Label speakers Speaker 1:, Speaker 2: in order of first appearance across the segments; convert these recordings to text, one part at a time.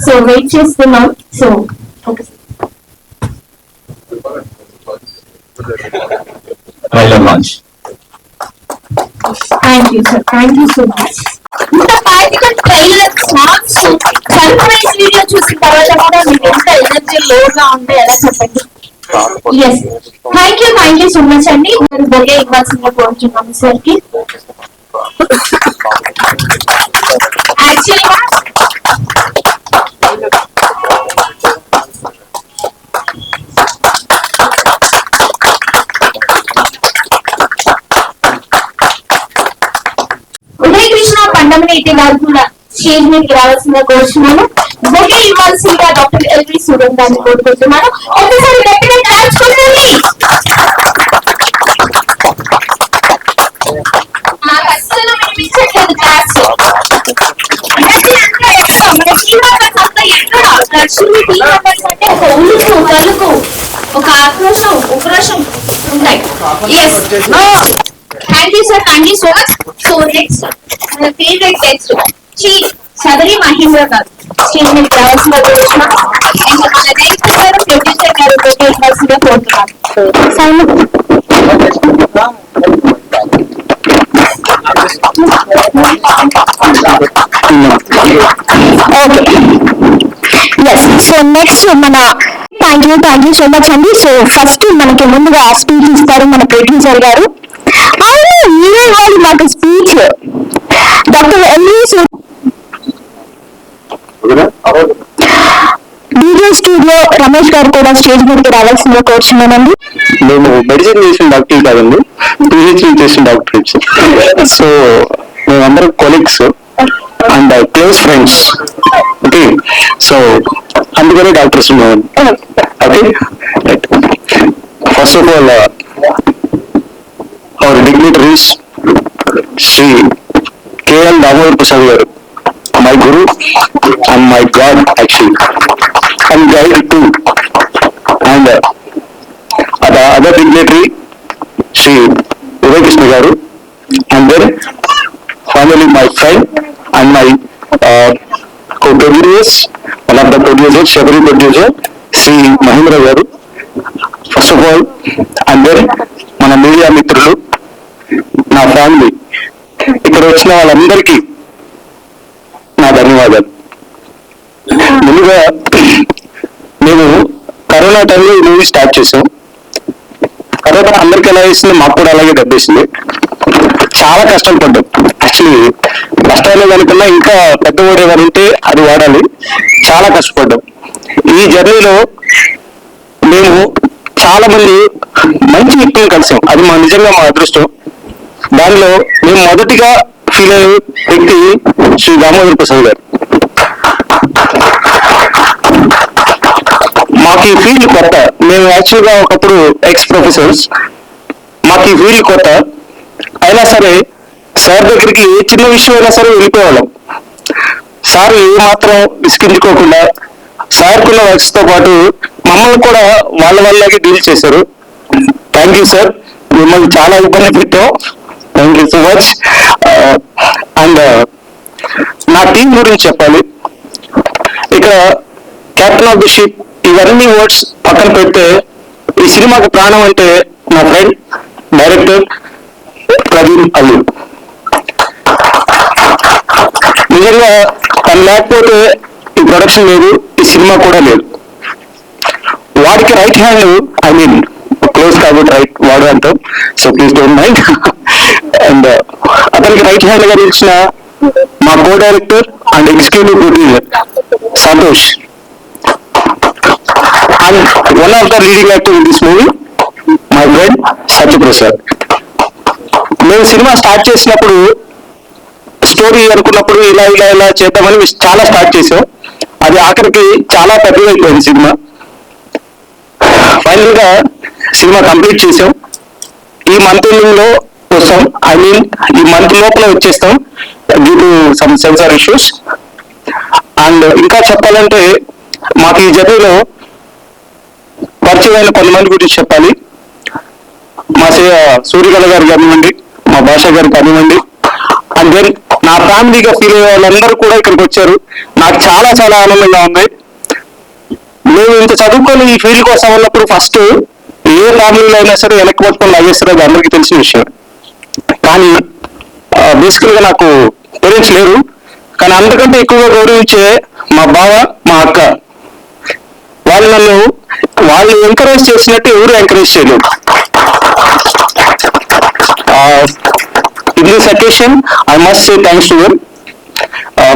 Speaker 1: So wait చేస్తున్నాం. So okay
Speaker 2: trailer launch.
Speaker 1: Thank you sir, thank you so much. ఇంత practical trailer songs surprise video చూసిన తర్వాత కూడా మీకు ఎంత ఎనర్జీ లోగా ఉంటే ఎలా చెప్పండి. Yes, thank you so much అండి. మీరు బొకే ఇవ్వాల్సిందిగా కోరుచున్నాము సార్ కి. యాక్చువల్గా ఉదయ్ కృష్ణ పండమనేటి గారు కూడా స్టేజ్ మీదకి రావాల్సిందిగా కోరుచున్నాను. బొకే ఇవ్వాల్సిందిగా డాక్టర్ ఎల్వి సూరన్ గారిని కోరుకుంటున్నాను. ఒకసారి గట్టిగా క్లాప్స్ కొట్టండి. నాకు అస్సలు వినిపించట్లేదు క్లాప్స్. మన టీమ్ మెంబర్స్ అంతా ఎక్కడ లక్ష్మి టీమ్ మెంబర్స్ అంటే ఒక ఉలుకు కలుపు ఒక ఆక్రోశం ఉక్రోషం ఉంటాయి. Yes, thank you sir, thank you so much. So next మన favourite text Shri Sadari Mahendra garu stage మీద రావాల్సిందిగా కోరుతున్నాను. ఇంకా మన డైరెక్టర్ గారు ప్రొడ్యూసర్ గారు ఇవ్వాల్సిందిగా కోరుతున్నాను. Okay, yes. సో నెక్స్ట్ మన థ్యాంక్ యూ సో మచ్ అండి. సో ఫస్ట్ మనకి ముందుగా స్పీచ్ ఇస్తారు మన ప్రొడ్యూసర్ గారు. అవును, మీరే ఇవ్వాలి మాకు speech. Doctor LV DJ studio Ramesh garu కూడా స్టేజ్ మీదకి రావాల్సిందిగా కోరుచున్నానండి.
Speaker 3: మేము మెడిసిన్ చేసిన డాక్టర్ కాదండి, పిహెచ్డి చేసిన డాక్టర్స్. సో మేమందరం colleagues and close friends. Okay, so అందుకనే డాక్టర్స్ ఉన్నాం. Okay, first of all our dignitaries Sri KL Damodar Prasad గారు, my guru and my God actually, and guide too. And other dignitary Sri Uday Krishna garu, and then finally my friend and my co-producers, one of the producers, Shabari producer Sri Mahindra garu. First of all, and then మన media మిత్రులు, నా family, ఇక్కడ వచ్చిన వాళ్ళందరికీ నా ధన్యవాదాలు. ముందుగా మేము కరోనా టైంలో ఈ మూవీ స్టార్ట్ చేసాం. కరోనా అందరికి ఎలా వేసింది, మాకు కూడా అలాగే దెబ్బేసింది. చాలా కష్టాలు పడ్డాం. యాక్చువల్లీ కష్టాలు కనుకున్నా ఇంకా పెద్ద వర్డ్ ఏమైనా ఉంటే అది వాడాలి. చాలా కష్టపడ్డాం. ఈ జర్నీలో మేము చాలా మంది మంచి వ్యక్తులు కలిసాం. అది మా నిజంగా మా అదృష్టం. దానిలో మేము మొదటిగా ఫీల్ అయ్యే వ్యక్తి శ్రీ దామోదర్ ప్రసాద్ గారు. మాకు ఈ ఫీల్డ్ కొత్త. మేము యాక్చువల్గా ఒకప్పుడు ఎక్స్ ప్రొఫెసర్స్. మాకు ఈ ఫీల్డ్ కొత్త అయినా సరే సార్ దగ్గరికి ఏ చిన్న విషయం అయినా సరే వెళ్ళిపోవాళ్ళం. సార్ ఏమాత్రం విసిగించుకోకుండా సార్కున్న వర్క్స్తో పాటు మమ్మల్ని కూడా వాళ్ళ వాళ్ళకి డీల్ చేశారు. థ్యాంక్ యూ సార్, మిమ్మల్ని చాలా ఇబ్బంది పెట్టాం. Thank you so much. And నా టీం గురించి చెప్పాలి. ఇక్కడ కెప్టెన్ ఆఫ్ ది షిప్ ఇవన్నీ వర్డ్స్ పక్కన పెడితే ఈ సినిమాకి ప్రాణం అంటే నా ఫ్రెండ్ డైరెక్టర్ ప్రవీణ్ అల్లు. నిజంగా తను లేకపోతే ఈ ప్రొడక్షన్ లేదు, ఈ సినిమా కూడా లేదు. వాడికి right hand, I mean close కాబట్టి రైట్ వాడు అంటాం, so please don't mind. And అతనికి రైట్ హ్యాండ్ గా నిలిచిన మా co director and executive producer Santosh, and one of the leading actor in this movie my friend Satyaprasad. మేము సినిమా స్టార్ట్ చేసినప్పుడు story అనుకున్నప్పుడు ఇలా ఇలా ఇలా చేద్దామని చాలా స్టార్ట్ చేసాం. అది ఆఖరికి చాలా పెద్దదైపోయింది సినిమా. ఫైనల్ గా సినిమా కంప్లీట్ చేసాం. ఈ మంత్ ఎండింగ్ లో వస్తాం, ఐ మీన్ ఈ మంత్ లోపల వచ్చేస్తాం due to some censor issues. And ఇంకా చెప్పాలంటే మాకు ఈ జర్నీలో పరిచయమైన కొంతమంది గురించి చెప్పాలి. మా సూర్యకళ గారు కానివ్వండి, మా భాష గారు కానివ్వండి, అండ్ దెన్ నా ఫ్యామిలీగా ఫీల్ అయ్యే వాళ్ళందరూ కూడా ఇక్కడికి వచ్చారు. నాకు చాలా చాలా ఆనందంగా ఉంది. మేము ఇంత చదువుకొని ఈ ఫీల్డ్ కోసం ఉన్నప్పుడు ఫస్ట్ ఏ ఫ్యామిలీలో అయినా సరే వెనక్కి పట్టుకొని లాగేస్తారు, అది అందరికీ తెలిసిన విషయం. కానీ బేసికల్గా నాకు పేరెంట్స్ లేరు, కానీ అంతకంటే ఎక్కువగా గౌరవించే మా బావ, మా అక్క, వాళ్ళు ఎంకరేజ్ చేసినట్టు ఎవరు ఎంకరేజ్ చేయలేదు. In this occasion, I must say thanks to them.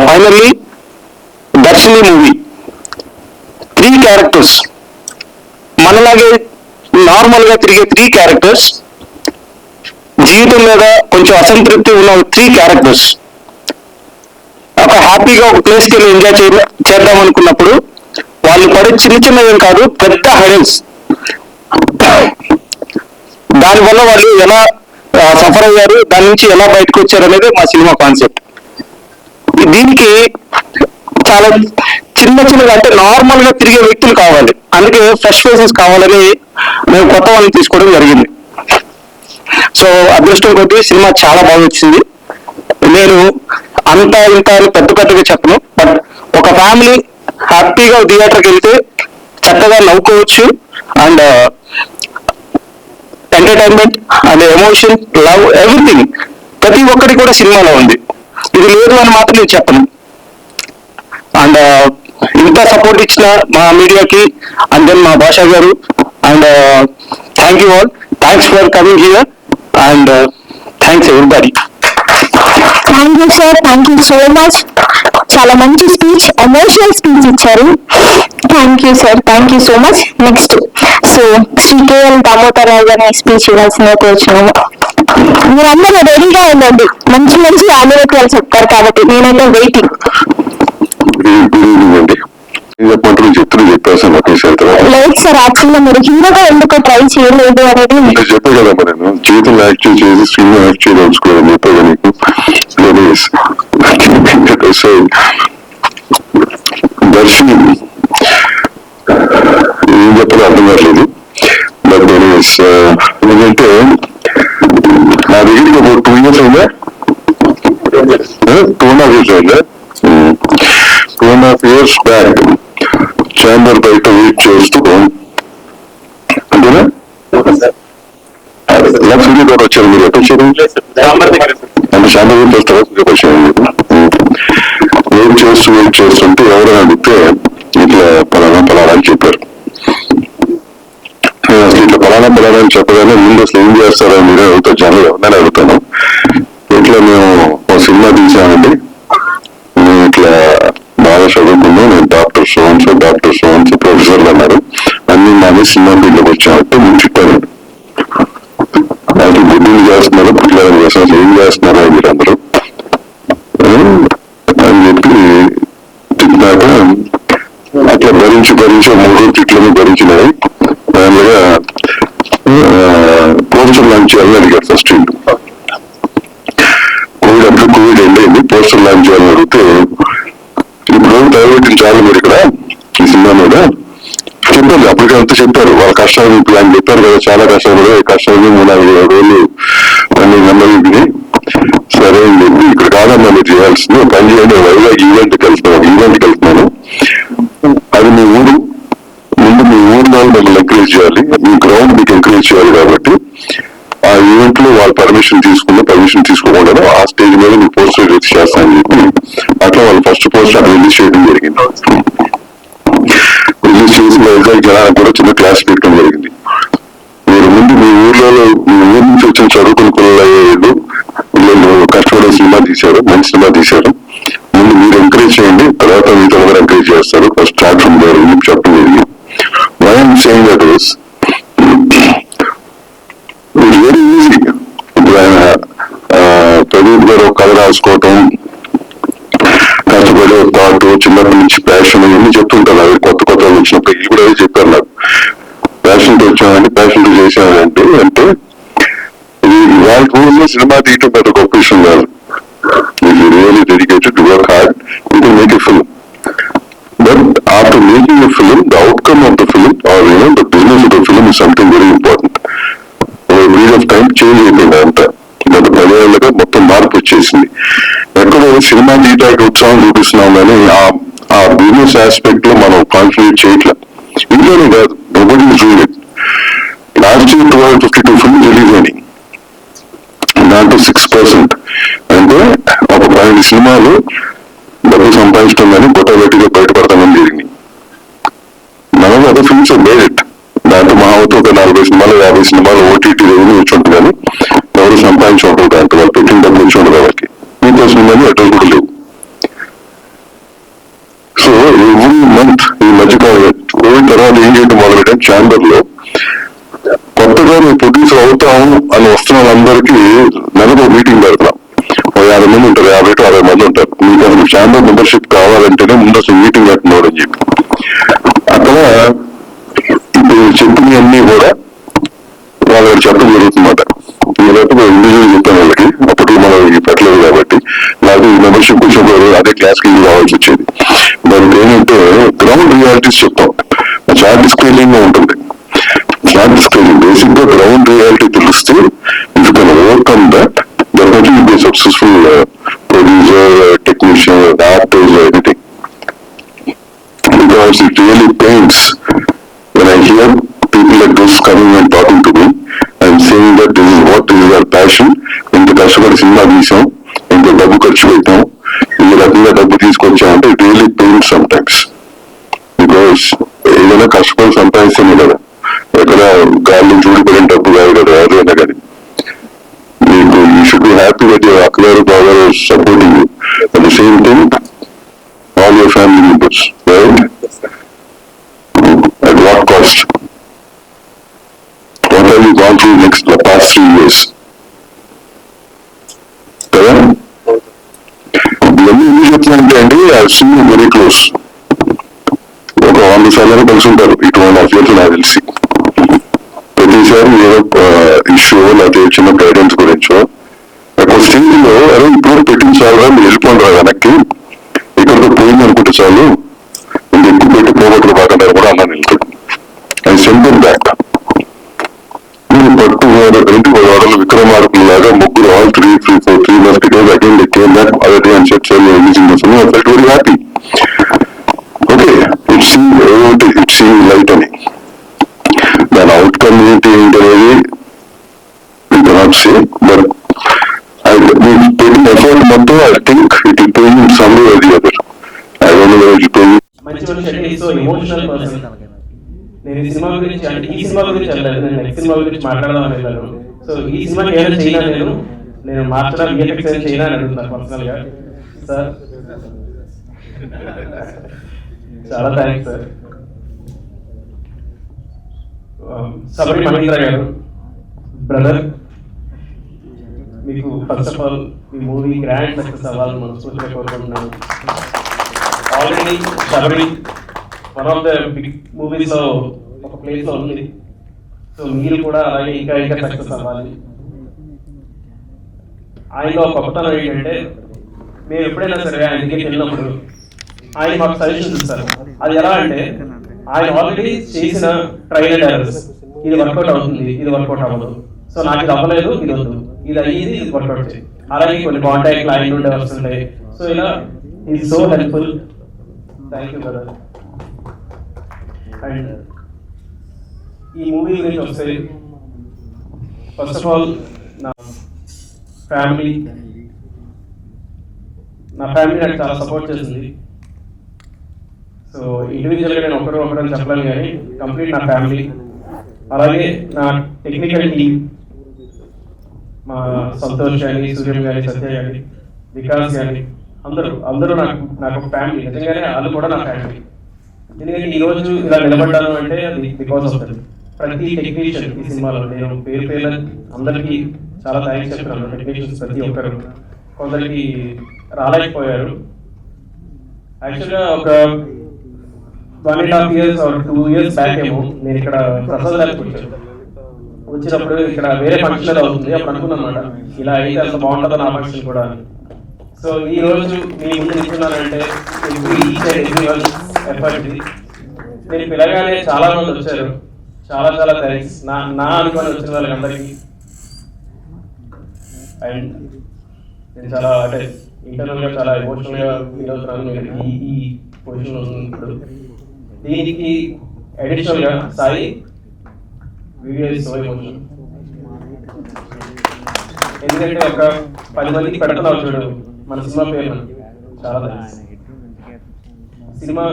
Speaker 3: Finally, Darshini movie. 3 characters. మనలాగే నార్మల్గా తిరిగే 3 characters, జీవితం మీద కొంచెం అసంతృప్తి ఉన్న 3 characters ఒక హ్యాపీగా ఒక ప్లేస్కి వెళ్ళి ఎంజాయ్ చేద్దాం అనుకున్నప్పుడు వాళ్ళు పడే చిన్న చిన్న ఏం కాదు, పెద్ద హెడల్స్. దానివల్ల వాళ్ళు ఎలా సఫర్ అయ్యారు, దాని నుంచి ఎలా బయటకు వచ్చారు అనేది మా సినిమా కాన్సెప్ట్. దీనికి చాలా చిన్న చిన్నగా అంటే నార్మల్ గా తిరిగే వ్యక్తులు కావాలి, అందుకే ఫ్రెష్ ఫేసెస్ కావాలని మేము కొత్త వాళ్ళని తీసుకోవడం జరిగింది. సో అదృష్టం కొద్దీ సినిమా చాలా బాగా వచ్చింది. నేను అంతా ఇంత అని పెద్దగా చెప్పను, బట్ ఒక ఫ్యామిలీ హ్యాపీగా థియేటర్కి వెళ్తే చక్కగా నవ్వుకోవచ్చు. And entertainment and emotion, love, everything ప్రతి ఒక్కటి కూడా సినిమాలో ఉంది. ఇది లేదు అని మాత్రం నేను చెప్పను. అండ్ ఇంత సపోర్ట్ ఇచ్చిన మా మీడియాకి అండ్ దెన్ మా Bhasha garu, and thank you all, thanks for coming here, and thanks everybody.
Speaker 2: Thank you sir, thank you so much. చాలా మంచి స్పీచ్, ఎమోషనల్ స్పీచ్ ఇచ్చారు. Thank you sir, thank you so much. Next so Shri KL Damodararao గారి speech ఇవ్వాల్సిందే కోరుచున్నాము. మీరందరూ రెడీగా ఉండండి, మంచి మంచి ఆలోచనలు చెప్తారు కాబట్టి నేనైతే వెయిటింగ్. లేదు సార్, యాక్చువల్గా మీరు హీరోగా ఎందుకు ట్రై చేయలేదు అనేది
Speaker 4: చెప్పే కదా మరి, నేను జీవితంలో యాక్ట్ చేసి సినిమా యాక్ట్ చేయదలుచుకోవాలని చెప్పాను నీకు. దర్శని ఏం చెప్పాలో అర్థం కావట్లేదు. బట్ ఎందుకంటే నా దగ్గరికి ఒక 2 years అయిందా, 2.5 years అయిందా, 2.5 years బ్యాక్ ఛాంబర్ బయట వెయిట్ చేస్తూ అంతేనా సూర్య గారు వచ్చారు. మీరు ఎక్కడ వచ్చారు? అంటే ఛాంబర్ వెయిట్ చేస్తారా? వచ్చారు. వెయిట్ చేస్తుంటే ఎవరైనా అడిగితే ఇట్లా పలానా అని చెప్పారు. అసలు ఇట్లా పలానా అని చెప్పగానే ముందు అసలు ఏం చేస్తారో మీరే అడుగుతారు, జనాలు ఎవరైనా అడుగుతాను. ఇట్లా మేము ఒక సినిమా తీసామండి, మేము ఇట్లా బాగా చదువుకున్నాం, నేను డాక్టర్ సోన్స్ ప్రొఫెసర్లు అన్నారు, అన్ని మాది సినిమా ఫీల్డ్లోకి వచ్చామంటే నేను చెప్పాను. అయితే బుద్ధులు చేస్తున్నారు, పుట్టిన చేస్తున్నారు, ఏం చేస్తున్నారు మీరందరూ అని చెప్పి తిట్టినాక అట్లా భరించి 3 తిట్లను భరించినాయి. దానిగా పోస్టర్ లాంచ్ చేయాలని అడిగారు ఫస్ట్. కోవిడ్ ఎండైంది, పోస్టర్ లాంచ్ చేయాలని అడిగితే ఇప్పుడు డైవర్టించాలి మీరు ఇక్కడ ఈ సినిమా మీద చెప్పారు. అప్పటికే అంతా చెప్పారు, వాళ్ళ కష్టాలు ప్లాన్ చెప్పారు కదా, చాలా కష్టాలు 3-4 రోజులు అన్ని నెమ్మది. సరే అని చెప్పి ఇక్కడ కాదమ్మా మీరు చేయాల్సింది, పని చేయండి, వైజాగ్ ఈవెంట్కి వెళ్తున్నాను, అది మీ ఊరు, ముందు మీ ఊరిలో మమ్మల్ని ఎంకరేజ్ చేయాలి, మీ గ్రౌండ్ మీకు ఎంకరేజ్ చేయాలి, కాబట్టి ఆ ఈవెంట్ లో వాళ్ళు పర్మిషన్ తీసుకోకుండా ఆ స్టేజ్ మీద మీకు పోస్టర్ రిలీజ్ చేస్తానని చెప్పి అట్లా వాళ్ళు ఫస్ట్ పోస్టర్ రిలీజ్ చేయడం జరిగింది. రిలీజ్ చేసి వైజాగ్ జనానికి కూడా చిన్న క్లాస్ పెట్టడం జరిగింది. మీరు ముందు మీ ఊరు నుంచి వచ్చిన చదువుకుని పిల్లలు కష్టపడే సినిమా తీశారు, మంచి సినిమా తీశారు, ముందు మీరు ఎంకరేజ్ చేయండి, తర్వాత మీతో కూడా ఎంకరేజ్ చేస్తారు. ఫస్ట్ స్టార్ట్ ఫ్రమ్ దేర్ చెప్పడం జరిగింది. Why I'm saying that is it's very easy. ఇప్పుడు ఆయన ప్రదీప్ గారు ఒక కథ రాసుకోవటం, కష్టపడే థాట్, చిన్నప్పటి నుంచి ప్యాషన్, ఇవన్నీ చెప్తుంటారు. అవి కొత్త వచ్చినప్పుడు ఇది కూడా చెప్పారు నాకు, ప్యాషన్తో వచ్చామంటే ప్యాషన్తో చేసామంటే అంటే వాళ్ళ రోజుల్లో సినిమా తీయటం పెద్ద గొప్ప విషయం కాదు. If you really dedicated to work hard, you can make a film. But after making a film, the outcome of the film or the business of the film is something very important. Period of time change అయిపోయింది అంతా. గత 10 ఏళ్ళుగా మొత్తం మార్పు వచ్చేసింది. ఎక్కడో cinema తీయడానికి ఉత్సాహం చూపిస్తున్నాం కానీ ఆ బిజినెస్ ఆస్పెక్ట్ లో మనం కాన్సన్ట్రేట్ చేయట్లేదు. ఇంట్లోనే కాదు, nobody is doing it. Last year 1252 films release అయినాయి, దాంట్లో 6%. అంటే ఒక 12 సినిమాలు డబ్బు సంపాదిస్తుందని గొట్టగట్టిగా బయటపడతామని జరిగింది. మనం అదే ఫిల్మ్స్ మేడ్ ఇట్. దాంట్లో మా అవుతూ ఒక 40 సినిమాలు 50 సినిమాలు ఓటీటీ రెవెన్యూ వచ్చి ఉంటుంది కానీ ఎవరు సంపాదించి ఉంటుంది. దాంట్లో వాళ్ళు పెట్టిన డబ్బు వచ్చి ఉంటుంది వాళ్ళకి. మిగతా సినిమాలు అడ్రస్ కూడా లేవు. సో ఎవ్రీ మంత్ ఈ మధ్యకాలం కోవిడ్ తర్వాత ఏం చేయడం మొదలెట్టాం, ఛాంబర్ లో కొత్తగా మేము ప్రొడ్యూసర్ అవుతాము అని వస్తున్న వాళ్ళందరికీ నెలకు మీటింగ్ పెడతాం. 50 మంది ఉంటారు, 50 to 60 మంది ఉంటారు. మీకు అసలు ఛాంబర్ మెంబర్షిప్ కావాలంటేనే ముందు అసలు మీటింగ్ పెట్టుకున్నాడు అని చెప్పి అక్కడ ఇప్పుడు చెప్పినవన్నీ కూడా వాళ్ళకి చెప్పడం జరుగుతుందన్నమాట. ఈ ఇండివిజువల్ చెప్పాను వాళ్ళకి, అప్పట్లో మనం పెట్టలేదు కాబట్టి నాకు ఈ మెంబర్షిప్ కూర్చోబోరు అదే క్లాస్కి రావాల్సి వచ్చేది. దానికి ఏంటంటే గ్రౌండ్ రియాలిటీస్ చెప్తాం. చార్ట్ స్కేలింగ్ ఉంటుంది. చార్ట్ స్కేలింగ్ బేసిక్ గా గ్రౌండ్ రియాలిటీ తెలిస్తే if you can overcome that definitely you be successful producer, technician, artist, anything. Because it really pains when I hear people like this coming and talking to me and saying that this is our passion. ఇంత కష్టపడి cinema తీసాం, ఇంత డబ్బు ఖర్చు పెట్టాం, ఈ రకంగా డబ్బు తీసుకొచ్చామంటే it really pains sometimes. Because ఏదైనా కష్టపడి సంపాదిస్తేనే కదా, ఎక్కడ గాలి నుంచి ఊడిపోయిన డబ్బు కాదు కదా ఏదైనా కానీ. మీకు you should be happy that your అక్కగారు బాగా supporting you. At the same time all your family members, right? At what cost? What have you gone through the past 3 years? కదా ఇవన్నీ ఎందుకు చెప్తున్నానంటే అండి, I seen you very close. ఒక 100 సార్లు కలిసి ఉంటారు ఈ 2.5 years నాకు తెలిసి. ప్రతిసారి ఏదో ఇష్యూ లేకపోతే చిన్న గైడెన్స్ గురించో ఒక స్టేజ్ లో అరే ఇప్పుడు పెట్టించాలా మీరు వెళ్ళిపోండి వెనక్కి, ఇక్కడితో పోయింది అనుకుంటే చాలు, ఇంక ఎక్కువ పెట్టి పోగొట్టుకు బాగా కూడా అన్నాను వెళ్తాడు. అది సెంటర్ బ్యాక్ మీరు పట్టు 2 వారాలు విక్రమార్కులు లాగా ముగ్గురు all 3 months ago again they came back other day and said, sir, you are releasing the film. I felt very happy. Okay, it seemed light అని. దాని అవుట్కమ్ ఏంటి అనేది we cannot say, but we put in effort మొత్తం I think it will pay in some way or the other. I don't know whether it will pay.
Speaker 5: మంచి అంటే so emotional person. నేను ఈ cinema గురించి అంటే ఈ సినిమా గురించి వెళ్ళలేదు, నేను నెక్స్ట్ సినిమా గురించి మాట్లాడదాం అని వెళ్ళాను. సో ఈ సినిమాకి ఏమైనా చేయనా నేను మార్చడానికి విఎఫ్ఎక్స్ ఏమైనా చేయనా అని అడుగుతున్నాను పర్సనల్ గా. సార్ చాలా thanks sir. Sabari Mahindra garu brother, మీకు ఫస్ట్ ఆఫ్ ఆల్ మీ మూవీ గ్రాండ్ సక్సెస్ అవ్వాలని మనస్ఫూర్తిగా కోరుకుంటున్నాను. Already Sabari one of the big movies లో ఒక ప్లేస్ లో ఉంది. సో మీరు కూడా అలాగే ఇంకా ఇంకా సక్సెస్ అవ్వాలి. ఆయనలో గొప్పతనం ఏంటంటే మేము ఎప్పుడైనా సరే ఆయన దగ్గరికి వెళ్ళినప్పుడు ఆయన మాకు సజెషన్స్ ఇస్తారు. అది ఎలా అంటే ఆయన ఆల్రెడీ చేసిన ట్రయల్ అండ్ ఎర్రర్స్, ఇది వర్కౌట్ అవుతుంది, ఇది వర్కౌట్ అవ్వదు, సో నాకు ఇది అవ్వలేదు, ఇది వద్దు, ఇది అయ్యేది, ఇది వర్కౌట్ చేయి. అలాగే కొన్ని కాంటాక్ట్లు ఆయన నుండి వస్తుంటాయి. సో ఇలా is so helpful. Thank you brother. And ఈ మూవీ గురించి వస్తే ఫస్ట్ ఆఫ్ ఆల్ నా ఫ్యామిలీ నాకు చాలా సపోర్ట్ చేసింది. సో ఇండివిజువల్గా నేను ఒకరు చెప్పలేను కానీ కంప్లీట్ నా ఫ్యామిలీ, అలాగే నా టెక్నికల్ టీమ్, మా సంతోష్ కానీ, సూర్యం కానీ, సత్య కానీ, వికాస్ కానీ, అందరూ నాకు ఒక ఫ్యామిలీ. నిజంగానే వాళ్ళు కూడా నా ఫ్యామిలీ. ఎందుకంటే ఈరోజు ఇలా నిలబడ్డాను అంటే అది బికాస్ ఆఫ్ దట్. ప్రతి టెక్నీషియన్ ఈ సినిమాలో నేను పేరు అందరికీ చాలా థ్యాంక్స్ చెప్తున్నాను. టెక్నీషియన్స్ ప్రతి ఒక్కరు, కొందరికి రాలేకపోయారు. యాక్చువల్గా ఒక 1.5 years or 2 years బ్యాక్ ఏమో నేను ఇక్కడ ప్రసాద్ గారికి వచ్చినప్పుడు ఇక్కడ వేరే ఫంక్షన్ అవుతుంది. అప్పుడు అనుకున్నాను అనమాట, ఇలా అయితే అంత బాగుంటుందో నా ఫంక్షన్ కూడా. సో ఈ రోజు మీ ముందు నిల్చున్నానంటే ఎఫర్ట్. నేను పిలగానే చాలా మంది వచ్చారు, చాలా థ్యాంక్స్ నా అనుకుని వచ్చిన వాళ్ళకి అందరికీ. అండ్ నేను చాలా అంటే ఇంటర్నల్గా చాలా ఎమోషనల్గా ఫీల్ అవుతున్నాను నేను ఈ పొజిషన్లో ఉన్నప్పుడు. దీనికి అడిషనల్గా Sai video is so emotional. ఎందుకంటే ఒక 10 మందికి పెడుతున్నావు చూడు మన సినిమా పేరు, చాలా థ్యాంక్స్. సినిమా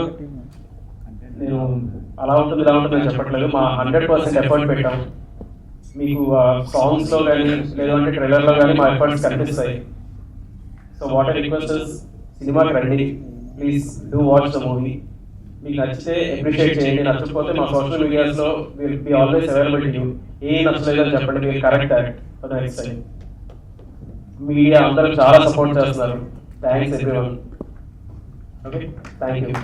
Speaker 5: నేను అలా ఉంటుంది ఇలా ఉంటుంది అని చెప్పట్లేదు, మా 100% ఎఫర్ట్ పెట్టాం. మీకు సాంగ్స్లో కానీ లేదంటే ట్రైలర్లో కానీ మా ఎఫర్ట్స్ కనిపిస్తాయి. So what I request is, సినిమాకి రండి please, do watch the movie. మీకు నచ్చితే అప్రిషియేట్ చేయండి, నచ్చకపోతే మా సోషల్ మీడియాస్లో will be always available to you. ఏ నచ్చలేదని చెప్పండి, మీరు correct for the next time. Media అందరూ చాలా సపోర్ట్ చేస్తున్నారు. Thanks everyone. Okay, thank you.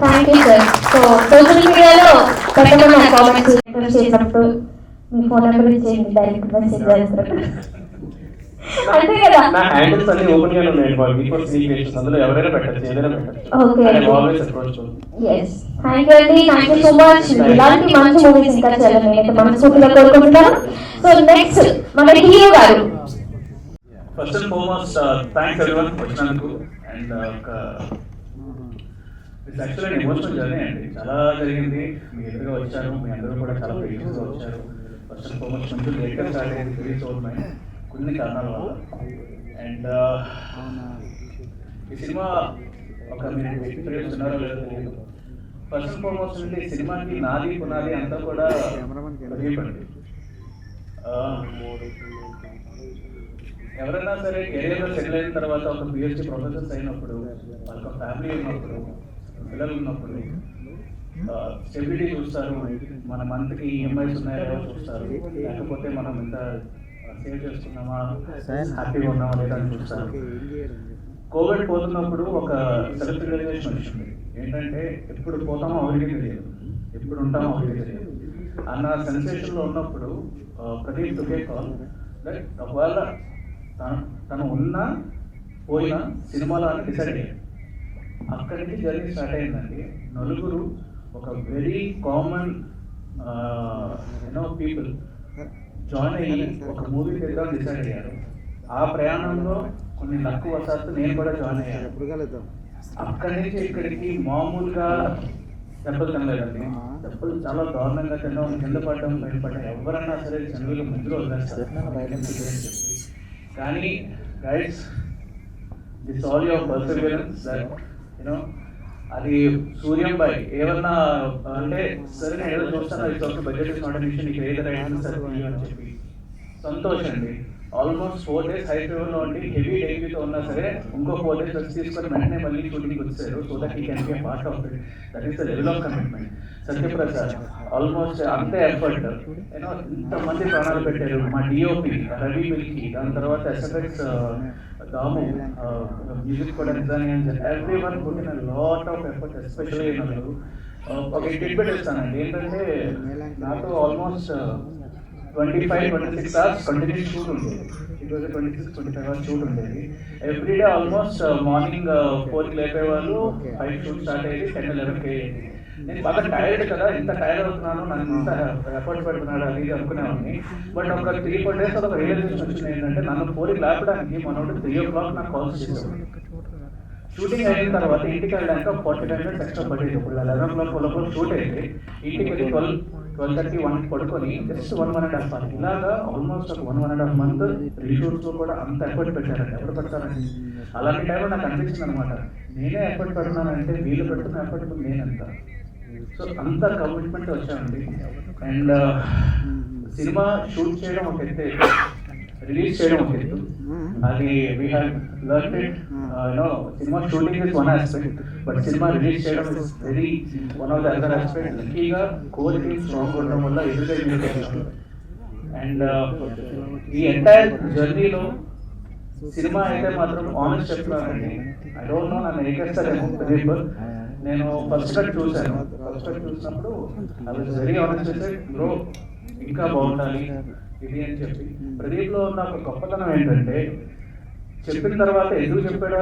Speaker 2: Thank you sir. So social మీడియాలో పెట్టమన్న కామెంట్స్ చేసినప్పుడు మీ ఫోన్ నెంబర్ ఇచ్చేయండి, డైరెక్ట్ మెసేజ్ చేస్తారు. అంతే కదా.
Speaker 5: నా హ్యాండిల్స్ అన్ని ఓపెన్ గానే ఉన్నాయి బిఫోర్ సీక్రెట్స్, అందులో ఎవరైనా పెట్టచ్చు, ఏదైనా పెట్టచ్చు.
Speaker 2: Okay,
Speaker 5: I always approach you.
Speaker 2: yes, thank you అండి, థ్యాంక్ యూ సో మచ్. ఇలాంటి మంచి మూవీస్ ఇంకా చేయాలని నేనైతే మనస్ఫూర్తిగా కోరుకుంటున్నాను. సో నెక్స్ట్ మన హీరో గారు.
Speaker 6: First and foremost thanks everyone వచ్చినందుకు. And it's actually emotional journey అండి, చాలా జరిగింది. మీ ఎదురుగా వచ్చారు, మీ అందరూ కూడా చాలా పేషెన్స్గా వచ్చారు. ఫస్ట్ అండ్ ఫార్మోస్ట్ కొంచెం లేట్గా స్టార్ట్ అయింది రిలీజ్ అవుతున్నాయి కొన్ని కారణాల వల్ల. అండ్ ఈ సినిమా ఒక మీరు ఎక్స్పీరియన్స్ ఉన్నారో లేదో తెలియదు. ఫస్ట్ అండ్ ఫార్మోస్ట్ అంటే ఈ సినిమాకి నాది పునాది అంతా కూడా తెలియపండి. ఎవరైనా సరే కెరీర్లో సెటిల్ అయిన తర్వాత ఒక పిహెచ్డి ప్రొఫెసర్స్ అయినప్పుడు, వాళ్ళకి ఒక ఫ్యామిలీ ఉన్నప్పుడు, పిల్లలు ఉన్నప్పుడు స్టెబిలిటీ చూస్తారు. మన మంత్కి ఈఎంఐస్ ఉన్నాయో చూస్తారు, లేకపోతే మనం ఎంత సేవ్ చేసుకున్నామా, హ్యాపీగా ఉన్నామా లేదా అని చూస్తారు. కోవిడ్ పోతున్నప్పుడు ఒక సెల్ఫ్ రియలైజేషన్ వచ్చింది. ఏంటంటే ఎప్పుడు పోతామో అవరికి తెలియదు, ఎప్పుడు ఉంటామో అవరికి తెలియదు అన్న సెన్సేషన్లో ఉన్నప్పుడు ప్రదీప్ టుకే కాల్ దట్ ఒకవేళ తను ఉన్నా పోయినా సినిమాలో అని డిసైడ్ అయ్యాడు. అక్కడి నుంచి జర్నీ స్టార్ట్ అయిందండి. నలుగురు ఒక వెరీ కామన్ పీపుల్ జాయిన్ అయ్యి ఒక మూవీ చేద్దాం డిసైడ్ అయ్యారు. ఆ ప్రయాణంలో కొన్ని లక్ వశాత్తు నేను కూడా జాయిన్ అయ్యాను. అక్కడి నుంచి ఇక్కడికి మామూలుగా దెబ్బలు తినలేదండి. దెబ్బలు చాలా దారుణంగా తినడం, కింద పడడం, బయటపడడం, ఎవరన్నా సరే జనరల్గా మధ్యలో వదిలేస్తారు చెప్పి. కానీ guides, this all your perseverance that అది సూర్యం బాయ్ ఏమన్నా అంటే సరే నేను ఏదో చూస్తాను, ఇది ఒక బడ్జెట్ ఇస్ నాట్ మిషన్, నీకు ఏదైనా రైట్ సార్ అని చెప్పి సంతోషం అండి. ఆల్మోస్ట్ 4 days హై ఫీవర్లో ఉండి హెవీ డెంగ్యూతో ఉన్నా సరే ఇంకో 4 days రెస్ట్ తీసుకొని వెంటనే మళ్ళీ షూటింగ్కి వచ్చారు. So that he can be part of it. That is the level of commitment. Satyaprasad almost అంతే ఎఫర్ట్, ఇంతమంది ప్రాణాలు పెట్టారు. మా డిఓపి రవి మిల్కి, దాని తర్వాత ఎస్ఎఫ్ఎక్స్ దాము, మ్యూజిక్ కూడా నిజాన్ని every one put in lot of effort, especially నన్ను ఒక టిడ్బిట్ ఇస్తానండి. ఏంటంటే నాతో ఆల్మోస్ట్ 25-26 hours కంటిన్యూస్ షూట్ ఉండేది. ఇట్ వాజ్ 26-25 hours షూట్ ఉండేది ఎవ్రీడే. ఆల్మోస్ట్ మార్నింగ్ 4కి లేపేవాళ్ళు, 5 షూట్ స్టార్ట్ అయ్యేది, 10-11కి అయ్యేది. నేను బాగా టైర్డ్ కదా, ఇంత టైర్డ్ అవుతున్నాను, నన్ను ఇంత ఎఫర్ట్ పెడుతున్నాడు అది అనుకునేవాడిని. బట్ ఒక 3-4 days ఒక రియలైజేషన్ వచ్చింది. ఏంటంటే నన్ను 4కి లేపడానికి మనోడు 3 o'clock నాకు కాల్స్ చేసేవాడు. షూటింగ్ అయిన తర్వాత ఇంటికి వెళ్ళడానికి 45 minutes ఎక్స్ట్రా పడేది. ఇప్పుడు 11 o'clock 12 o'clock షూట్ అయింది, ఇంటికి వెళ్ళి 12:30, 1 పడుకొని జస్ట్ 1.5 months ఇలాగా ఆల్మోస్ట్ ఒక 1.5 months రీషూట్స్ లో కూడా అంత ఎఫర్ట్ పెట్టారండి. ఎవరు పెడతారండి? అలాంటి టైంలో నాకు అనిపించింది అనమాట, నేనే ఎఫర్ట్ పెడుతున్నానంటే వీళ్ళు పెడుతున్న ఎఫర్ట్ నేనంత. సో అంత కమిట్మెంట్ వచ్చానండి. అండ్ సినిమా షూట్ చేయడం ఒక ఎత్తు, రిలీజ్ చేయడం ఒక ఎత్తు. అది we have learned it. Cinema shooting is one aspect, but cinema release చేయడం is very one of the other aspect. లక్కీగా కోర్ టీమ్ స్ట్రాంగ్ ఉండడం వల్ల ఎదురుగా. అండ్ ఈ ఎంటైర్ జర్నీలో సినిమా అయితే మాత్రం ఆనెస్ట్ చెప్తున్నానండి, ఐ డోంట్ నో నన్ను ఏకేస్తారేమో ప్రదీప్. నేను ఫస్ట్ కట్ చూశాను. ఫస్ట్ కట్ చూసినప్పుడు I was very honest, bro ఇంకా బాగుండాలి ఇది అని చెప్పి. ప్రదీప్లో ఉన్న ఒక గొప్పతనం ఏంటంటే చెప్పిన తర్వాత ఎందుకు చెప్పాడో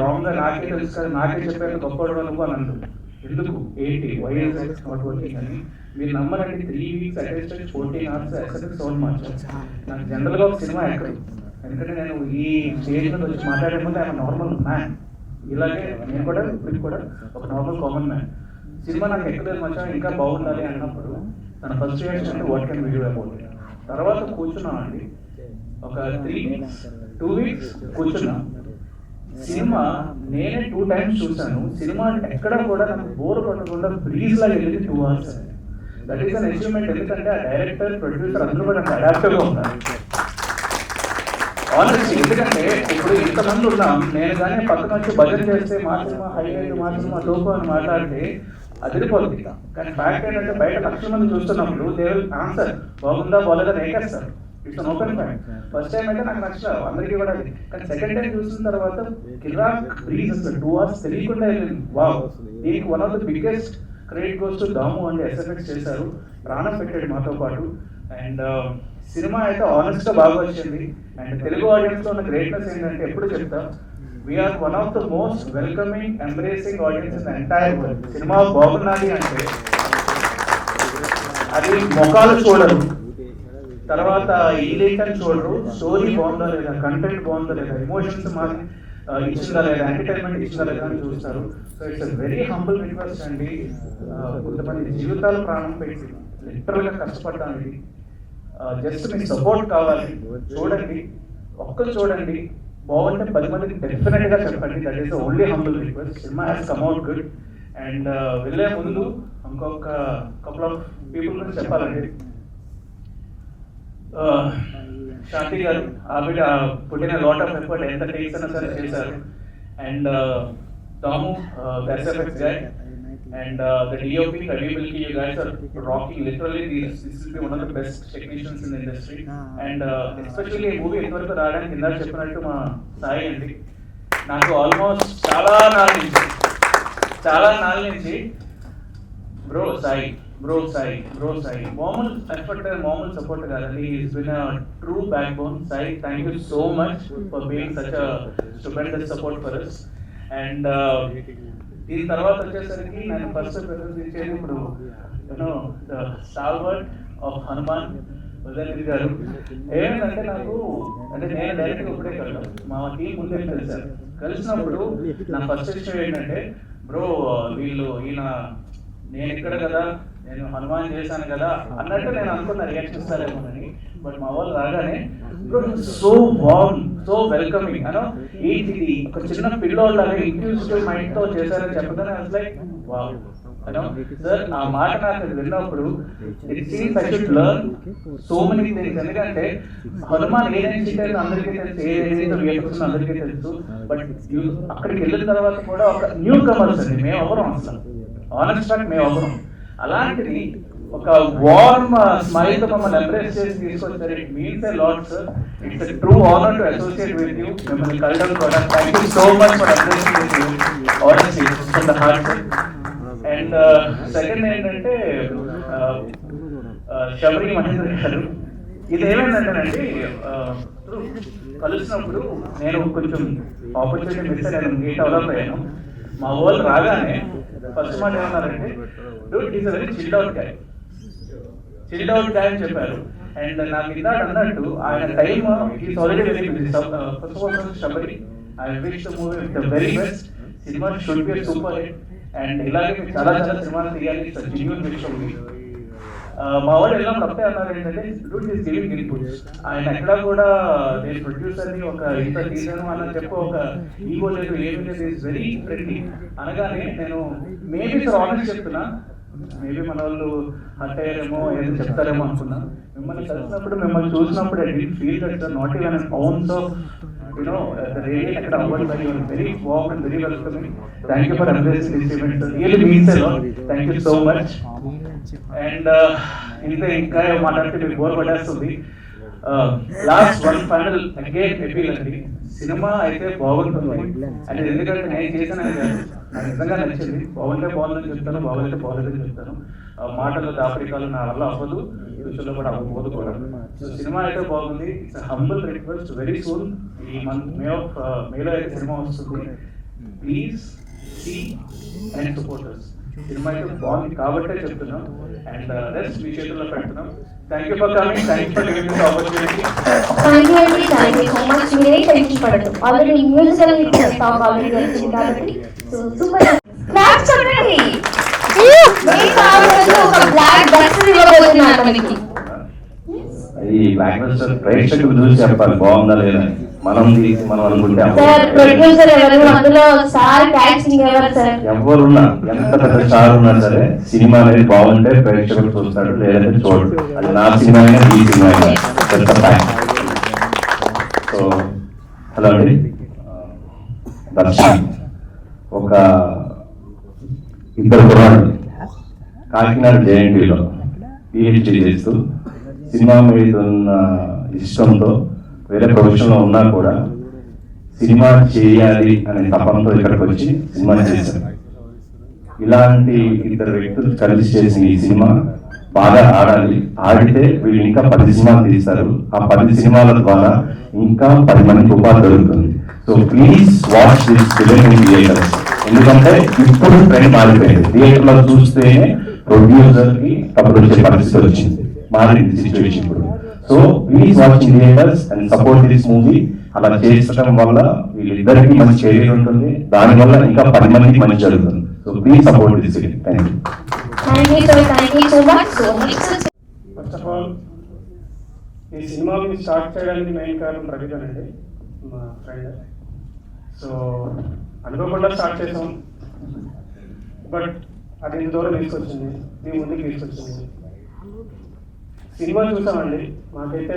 Speaker 6: రాంగ్గా నాకే తెలుసు కదా, నాకే చెప్పాడు గొప్పవాడు అనుకో అని అంటుంది. ఎందుకు ఏంటి వైఎస్ నాట్ వర్కింగ్ అని మీరు నమ్మరండి. 3 weeks attested 14 hours SFX sound మార్చారు. నాకు జనరల్గా ఒక సినిమా ఎక్కదు, ఎందుకంటే నేను ఈ స్టేజ్ మీద వచ్చి మాట్లాడే ముందు ఆయన నార్మల్ మ్యాన్, ఇలాగే నేను కూడా ఇప్పుడు కూడా ఒక నార్మల్ కామన్ మ్యాన్. సినిమా నాకు ఎక్కలేదు మచ్చా ఇంకా బాగుండాలి అన్నప్పుడు తన ఫస్ట్ రియాక్షన్ అంటే వాట్ కెన్ వీడియో అబౌట్. తర్వాత కూర్చున్నామండి, ఒక 2 వీక్స్ కూర్చున్నా. సినిమా నేనే 2 times చూసాను. సినిమా ఎక్కడ కూడా నాకు బోర్ కొట్టకుండా బ్రీజ్ లాగా వెళ్ళి 2 hours. That is an achievement. ఎందుకంటే ఆ డైరెక్టర్, ప్రొడ్యూసర్ అందరూ కూడా నాకు అడాప్టివ్గా ఉన్నారు ఆనెస్ట్లీ. ఎందుకంటే ఇప్పుడు ఇంతమంది ఉన్నాం, నేను కానీ పక్కన వచ్చి భజన చేస్తే మా సినిమా హైలైట్, మా సినిమా తోపు అని మాట్లాడితే అదిరిపోతుంది. కానీ ఫ్యాక్ట్ ఏంటంటే బయట లక్షల మంది చూస్తున్నప్పుడు దే విల్ ఆన్సర్ బాగుందా బాలేదా రేకేస్తారు. It's an open point. First time అయితే నాకు నచ్చలేదు, అందరికీ కూడా. కానీ సెకండ్ టైం చూసిన తర్వాత కిరాక్ బ్రీజ్ అసలు 2 hours తెలియకుండా వావ్. దీనికి one of the biggest credit goes to Damu and SFX చేశారు, ప్రాణం పెట్టాడు మాతో పాటు. అండ్ సినిమా అయితే ఆనెస్ట్ గా బాగా వచ్చింది. అండ్ తెలుగు ఆడియన్స్ లో ఉన్న గ్రేట్నెస్ ఏంటంటే ఎప్పుడు చెప్తా, we're one of the most welcoming, embracing audience in the entire world. Cinema బాగున్నది అంటే అది ముఖాలు చూడరు, తర్వాత ఈ లేఖని చూడరు, స్టోరీ బాగుందా లేదా, కంటెంట్ బాగుందా లేదా, ఎమోషన్స్ మాది ఇచ్చిందా లేదా, ఎంటర్టైన్మెంట్ ఇచ్చిందా లేదా అని చూస్తారు. So it's a very humble request అండి. కొంతమంది జీవితాలు ప్రాణం పెట్టి లిటరల్ గా కష్టపడడానికి జస్ట్ మీకు సపోర్ట్ కావాలి. చూడండి, ఒక్కరు చూడండి, బాగుంటే 10 మందికి డెఫినెట్ గా చెప్పండి. That is the only humble request. Cinema has come out good. And వెళ్ళే ముందు ఇంకొక కపుల్ ఆఫ్ పీపుల్ గురించి చెప్పాలండి. శాంతి గారు, ఆవిడ పుట్టిన లాట్ ఆఫ్ ఎఫర్ట్, ఎంత టేక్స్ అయినా సరే చేశారు. And Damu, SFX guy, and the DOP, Ravi Bilki, you guys are rocking. Literally, this will be one of the best technicians in the industry. And especially a movie ఎంతవరకు రావడానికి కింద చెప్పినట్టు మా సాయి అండి, నాకు ఆల్మోస్ట్ చాలా నాళ్ళ నుంచి బ్రో సాయి మామూలు ఎఫర్ట్, మామూలు సపోర్ట్ కాదండి. Is been a true back bone. Sai, thank you so much for being such a stupendous support for us. And దీని తర్వాత వచ్చేసరికి నేను ఫస్ట్ ప్రిఫరెన్స్ ఇచ్చేది ఇప్పుడు you know the stalwart of Hanuman Udayagiri గారు. ఏమైందంటే నాకు, అంటే నేను డైరెక్ట్గా ఇప్పుడే కలడం, మా టీం ముందే కలిసినప్పుడు నా ఫస్ట్ విషయం ఏంటంటే, బ్రో వీళ్ళు ఈయన నేను ఇక్కడ కదా, నేను హనుమాన్ చేశాను కదా అన్నట్టు నేను అనుకున్న రియాక్షన్ ఇస్తారేమోనని. బట్ మా వాళ్ళు రాగానే సో వార్మ్, సో వెల్కమింగ్. అను ఇది ఒక చిన్న పిల్లోళ్ళగా ఇంక్లూసివ్ మైండ్ తో చేశారని చెప్పగానే లైక్ వావ్. సార్ ఆ మాట నాకు విన్నప్పుడు it seems I should learn so many things. ఎందుకంటే హనుమాన్ ఏదైనా అందరికీ తెలుసు, ఏదైనా వేపుతుంది అందరికీ తెలుసు. బట్ అక్కడికి వెళ్ళిన తర్వాత కూడా ఒక న్యూ కమర్స్ అండి, మేము ఎవరం అసలు ఆనెస్ట్ గా మేము ఎవరం. అలాంటిది ఒక వార్మ్ స్మైల్ తో మమ్మల్ని ఎంబ్రేస్ చేసి తీసుకొచ్చారు. It means a lot sir. It's a true honour to associate with you. మిమ్మల్ని కలవడం కూడా thank you so much for embracing with you honestly from the heart. And second ఏంటంటే శబరి మహేంద్ర గారు, ఇది ఏమైందంటేనండి, కలిసినప్పుడు నేను కొంచెం ఆపర్చునిటీ మిస్ అయ్యాను, మీట్ డెవలప్ అయ్యాను. మా వాళ్ళు రాగానే ఫస్ట్ మాట ఏమన్నారంటే, Dude is a very chilled out guy అని చెప్పారు. అండ్ నాకు ఇందాక అన్నట్టు ఆయన time is already very busy. First of all Sabari, I wish the movie with the very best. Cinema should be super hit. And ఇలాగే మీరు చాలా సినిమాలు తీయాలి. ఇట్స్ జెన్యూన్ విషయం. మా వాళ్ళు వెళ్ళినప్పుడు అప్పుడే అన్నారు ఏంటంటే, డూడ్ ఈస్ గివింగ్ ఇన్పుట్స్. ఆయన ఎక్కడ కూడా నేను ప్రొడ్యూసర్ని ఒక ఇంత తీసాను అన్న చెప్పి ఒక ఈగో లేదు, ఏమీ లేదు, ఈస్ వెరీ ఫ్రెండ్లీ. అనగానే నేను మేబీ సార్ ఆనెస్ట్ చెప్తున్నా, మేబీ మన వాళ్ళు హట్ అయ్యారేమో, ఏదో చెప్తారేమో అనుకున్నా. మిమ్మల్ని కలిసినప్పుడు, మిమ్మల్ని చూసినప్పుడు I did feel that not even an ounce of the radiant ఎక్కడ అవ్వదు. You are very warm and very welcoming. Thank you for embracing this event. It really means a lot. Thank you so much. And ఇంకా మాట్లాడితే మీకు bore పడేస్తుంది. Last one final again appeal అండి, cinema అయితే బాగుంటుంది. అంటే ఎందుకంటే నేను చేసిన నాకు నిజంగా నచ్చింది. బాగుంటే బాగుందని చెప్తాను, బాగుంటే బాగుందని చెప్తాను. మాటలు దాపరికాలు నా వల్ల అవ్వదు, ఫ్యూచర్లో కూడా అవ్వబోదు కూడా. సో సినిమా అయితే బాగుంది. It's humble request, very soon ఈ మంత్ మేలో అయితే సినిమా వస్తుంది. Please see and support us. Cinema అయితే బాగుంది కాబట్టే చెప్తున్నాం. అండ్ రెస్ట్ మీ చేతుల్లో పెడుతున్నాం. Thank you for coming, thank you for giving this opportunity.
Speaker 2: Thank you అండి, థ్యాంక్ యూ సో మచ్. మీరే టెన్షన్ పడదు, ఆల్రెడీ మ్యూజికల్ టాక్ ఆల్రెడీ వచ్చింది కాబట్టి సూపర్. క్లాప్స్ చెప్పండి. ఒక బ్లాక్ బస్టర్ ఇవ్వబోతున్నారు మనకి.
Speaker 7: ఈ బ్లాక్ బస్టర్ ప్రేక్షకులు చూసి చెప్పాలి బాగుందా లేదా. మనం తీసి మనం అనుకుంటే
Speaker 2: సార్ ప్రొడ్యూసర్ ఎవరు, అందులో సార్ క్యాచింగ్ ఎవరు సార్?
Speaker 7: ఎవరున్నా ఎంత పెద్ద స్టార్ ఉన్నా సరే సినిమా అనేది బాగుంటే ప్రేక్షకులు చూస్తాడు, లేదంటే చూడడు. అది నా సినిమా అయినా ఈ సినిమా అయినా. సో హలో అండి, దర్శన్ ఒక ఇద్దరు కుర్రాడు కాకినాడ జేఎన్టీలో పిహెచ్డి చేస్తూ సినిమా మీద ఉన్న ఇష్టంతో వేరే ప్రొఫెషన్లో ఉన్నా కూడా సినిమా చేయాలి అనే తపనతో ఇక్కడికి వచ్చి సినిమా చేశారు. ఇలాంటి ఇద్దరు వ్యక్తులు కలిసి చేసిన ఈ సినిమా బాగా ఆడాలి, ఆడితే వీళ్ళు ఇంకా 10 సినిమాలు తీస్తారు. ఆ 10 సినిమాల ద్వారా ఇంకా 10 మందికి ఉపాధి దొరుకుతుంది. So please watch this film in theatres. ఎందుకంటే ఇప్పుడు ట్రెండ్ మారిపోయింది. థియేటర్ లో చూస్తేనే ప్రొడ్యూసర్ కి డబ్బులు వచ్చే పరిస్థితి వచ్చింది, మారింది సిచ్యువేషన్ ఇప్పుడు. So please watch in theatres and support this movie. అలా చేసడం వల్ల వీళ్ళిద్దరికి మంచి కెరీర్ ఉంటుంది, దానివల్ల ఇంకా 10 మందికి మంచి జరుగుతుంది. So please support this film. Thank you.
Speaker 5: First of all ఈ సినిమాని స్టార్ట్ చేయడానికి మెయిన్ కారణం ప్రదీప్ అండి, మా ఫ్రెండ్. సో అనుకోకుండా స్టార్ట్ చేసాం, బట్ అది ఇంత దూరం తీసుకొచ్చింది, మీ ముందుకు తీసుకొచ్చింది. సినిమా చూసామండి, మాకైతే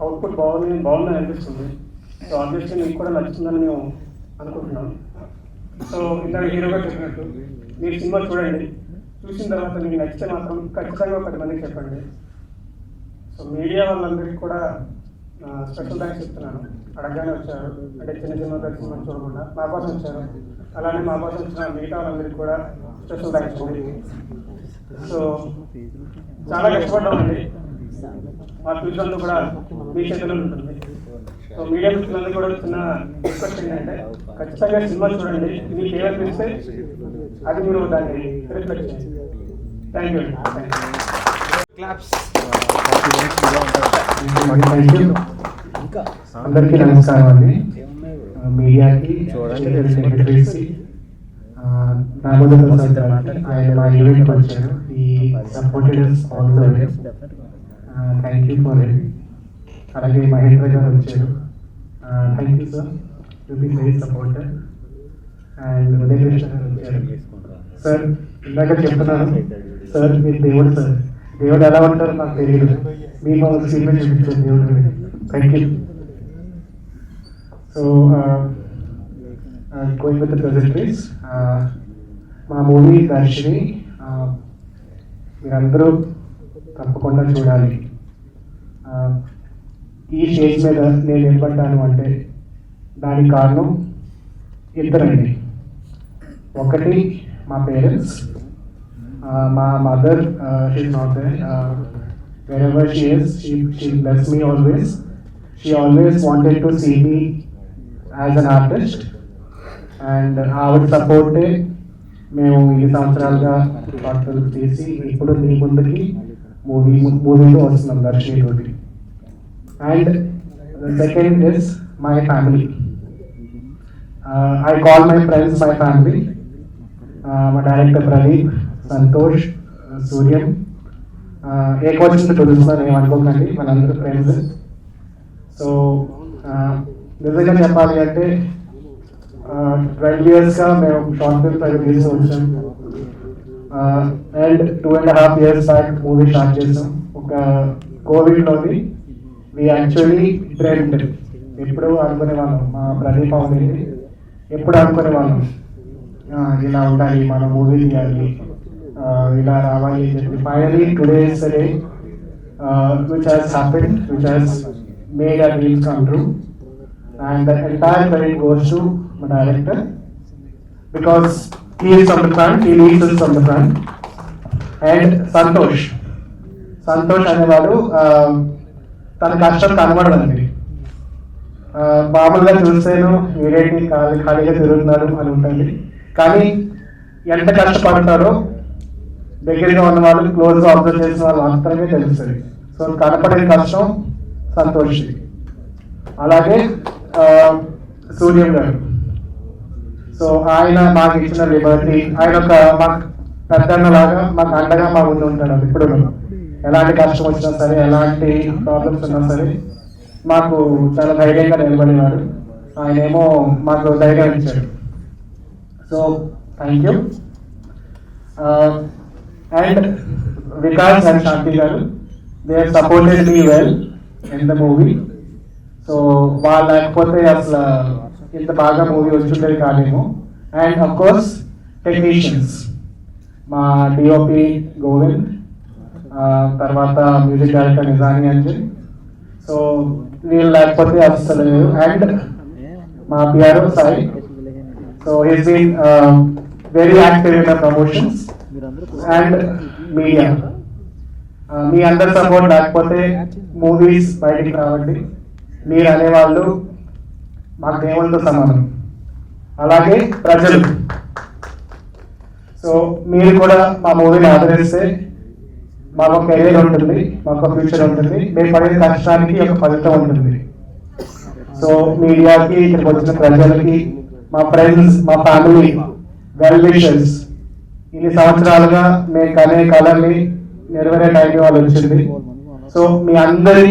Speaker 5: అవుట్పుట్ బాగుందని అనిపిస్తుంది. సో ఆబ్వియస్లీ మీకు కూడా నచ్చుతుందని మేము అనుకుంటున్నాం. సో ఇందాక హీరోగా చెప్పినట్టు మీరు సినిమా చూడండి, చూసిన తర్వాత మీకు నచ్చితే మాత్రం ఖచ్చితంగా 10 మందికి చెప్పండి. సో మీడియా వాళ్ళందరికీ కూడా స్పెషల్ థ్యాంక్స్ చెప్తున్నాను. అడగగానే వచ్చారు, అంటే చిన్న సినిమా చూడకుండా మా కోసం వచ్చారు. అలానే మా కోసం వచ్చిన మిగతా వాళ్ళందరికీ కూడా స్పెషల్ థ్యాంక్స్ అండి. సో చాలా కష్టపడ్డామండి, మా ఫ్యూచర్లో కూడా మీ చేతిలో ఉంటుంది. సో మీడియా మిత్రులందరూ కూడా చిన్న రిక్వెస్ట్ ఏంటంటే ఖచ్చితంగా సినిమా చూడండి, మీకు ఏమనిపిస్తే అది మీరు దాన్ని రిఫ్లెక్ట్ చేయండి. Thank you.
Speaker 8: అందరికీ నమస్కారం అండి. మీడియాకి, సెక్రటరీస్, రామోదర్ ప్రసాద్ ఆయన మా ఈవెంట్కి వచ్చారు. ఈ supported all the way, thank you for it. అలాగే మహేంద్ర గారు వచ్చారు, thank you sir, you be very supported. And Udayakrishna garu వచ్చారు. సార్ ఇందాక చెప్తున్నాను సార్, మీరు దేవుడు సార్, దేవుడు ఎలా ఉంటారో నాకు తెలియదు, మీకు సినిమా చూపించారు దేవుడు. Thank you. So going with the presenters, మా మూవీ దర్శిని మీరందరూ తప్పకుండా చూడాలి. ఈ స్టేజ్ మీద నేను నిలబడ్డాను అంటే దానికి కారణం ఇద్దరండి. ఒకటి మా పేరెంట్స్, మా mother, she's not there, wherever she is, she bless me always. She always wanted to see me as an artist, and ఆవిడ సపోర్టే మేము ఈ సంవత్సరాలుగా పాటలు తీసి ఇప్పుడు మీ ముందుకి మూవీలో వస్తున్నాం దర్శని తోటి. And the second is my family. I call my friends my family. మా డైరెక్టర్ ప్రదీప్, సంతోష్, సూర్యం, ఏకవచనంతో చూపిస్తున్నారు, ఏమనుకోకండి, మనందరూ ఫ్రెండ్స్. సో నిజంగా చెప్పాలి అంటే 12 yearsగా మేము షార్ట్ ఫిల్మ్ తీస్తూ వచ్చాం. And 2.5 years back movie start చేసాం. ఒక కోవిడ్లోని వి యాక్చువల్లీ ట్రెండ్ ఎప్పుడు అనుకునేవాళ్ళం, మా ప్రదీప్ అవుతుంది ఎప్పుడు అనుకునేవాళ్ళం ఇలా ఉండాలి, మనం మూవీ తీయాలి, ఇలా రావాలి అని చెప్పి. Finally today is the day which has happened, which has made our dreams come true, and the entire credit goes to my director because he is from the front, he leads us from the front. And Santosh అనేవాడు తన కష్టం కనబడదండి. మామూలుగా చూస్తేను వీరేంటి ఖాళీగా తిరుగుతున్నాడు అని ఉంటుంది, కానీ ఎంత కష్టపడతారో దగ్గరగా ఉన్న వాళ్ళు, క్లోజ్గా అబ్జర్వ్ చేసిన వాళ్ళు మాత్రమే తెలుస్తుంది. సో కనపడే కష్టం సంతోష్. అలాగే సూర్యం గారు, సో ఆయన మాకు ఇచ్చిన లిబర్టీ, ఆయన ఒక మాకు పెద్దన్నలాగా మాకు అండగా మా ముందు ఉంటాడు. ఇప్పుడు ఎలాంటి కష్టం వచ్చినా సరే, ఎలాంటి ప్రాబ్లమ్స్ ఉన్నా సరే మాకు చాలా ధైర్యంగా నిలబడినాడు. ఆయన ఏమో మాకు ధైర్యం ఇచ్చాడు. So thank you. And Vikas and Shanti గారు, they have supported me well in the movie. So వాళ్ళు లేకపోతే అసలు ఇంత బాగా మూవీ వచ్చిండేది కాదేమో. అండ్ అఫ్ కోర్స్ టెక్నీషియన్స్, మా డిఓపి గోవింద్, తర్వాత మ్యూజిక్ డైరెక్టర్ నిజాని అంజన్. సో వీళ్ళు లేకపోతే అసలు లేదు. అండ్ మా PRO Sai, so he's been very active in the promotions. And media, మీ అందరి సపోర్ట్ లేకపోతే మూవీస్ బయటికి రావండి. మీరు అనేవాళ్ళు మాకు దేవుళ్ళతో సమానం. అలాగే ప్రజలు, సో మీరు కూడా మా మూవీని ఆదరిస్తే మాకు ఒక కెరీర్ ఉంటుంది, మాకు ఒక ఫ్యూచర్ ఉంటుంది, మేము పడే కష్టానికి ఒక ఫలితం ఉంటుంది. సో మీడియాకి, ఇక్కడికి వచ్చిన ప్రజలకి, మా ఫ్రెండ్స్, మా ఫ్యామిలీ, వెల్ విషర్స్, ఇన్ని సంవత్సరాలుగా మేము కనే కళని నెరవేరే టైం వాళ్ళు వచ్చింది. సో మీ అందరి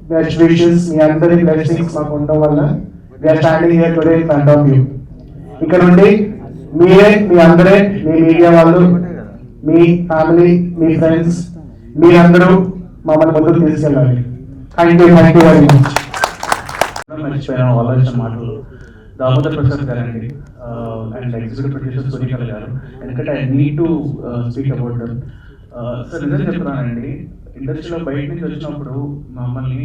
Speaker 8: బెస్ట్ విషెస్, మీ అందరి బ్లెస్సింగ్స్ మాకు ఉండడం వల్ల we're standing here today in front of you. ఇక్కడ నుండి మీరే, మీ అందరే, మీ మీడియా వాళ్ళు, మీ ఫ్యామిలీ, మీ ఫ్రెండ్స్, మీరందరూ మమ్మల్ని ముందుకు తీసుకెళ్ళాలి. Thank you very much.
Speaker 6: మర్చిపోయాను ఆలోచన మాటలు. దామోదర్ ప్రసాద్ గారండి అండ్ ఎగ్జిక్యూటివ్ ప్రొడ్యూసర్ సూర్యకళ గారు, ఎందుకంటే I need to speak about them. Sir నిజం చెప్తున్నానండి, ఇండస్ట్రీలో బయట నుంచి వచ్చినప్పుడు మమ్మల్ని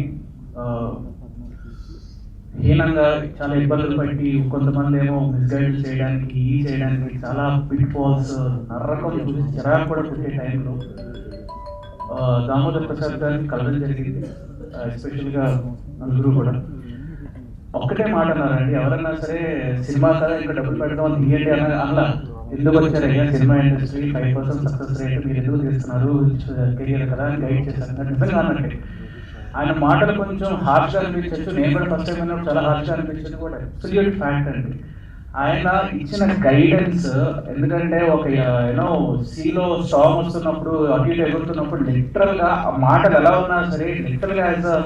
Speaker 6: హీనంగా చాలా ఇబ్బందులు పట్టి, కొంతమంది ఏమో మిస్గైడ్ చేయడానికి, చేయడానికి చాలా పిట్ ఫాల్స్, నరకం చూసి చిరాకు కూడా పుట్టే టైంలో దామోదర్ ప్రసాద్ గారిని కలవడం జరిగింది. ఎస్పెషల్గా నలుగురు కూడా ఒక్కటే మాట అన్నారండి, ఎవరన్నా సరే సినిమా కదా ఇంకా డబ్బులు పెడదాం తీయండి అలా, ఎందుకు వచ్చారయ్యా సినిమా ఇండస్ట్రీ 5% సక్సెస్ రేట్, మీరు ఎందుకు తీస్తున్నారు కెరియర్ కదా అని గైడ్ చేశారు. నిజంగా అన్నట్టు ఆయన మాటలు కొంచెం హార్ష్గా అనిపించచ్చు, నేను కూడా ఫస్ట్ టైం అయినప్పుడు చాలా హార్ష్గా అనిపించింది కూడా అబ్సల్యూట్ ఫ్యాక్ట్ అండి. ఆయన ఇచ్చిన గైడెన్స్, ఎందుకంటే ఒక యూనో సీలో స్టామ్ వస్తున్నప్పుడు, అటు ఇటు ఎగురుతున్నప్పుడు లిటరల్గా ఆ మాటలు ఎలా ఉన్నా సరే లిటరల్గా as a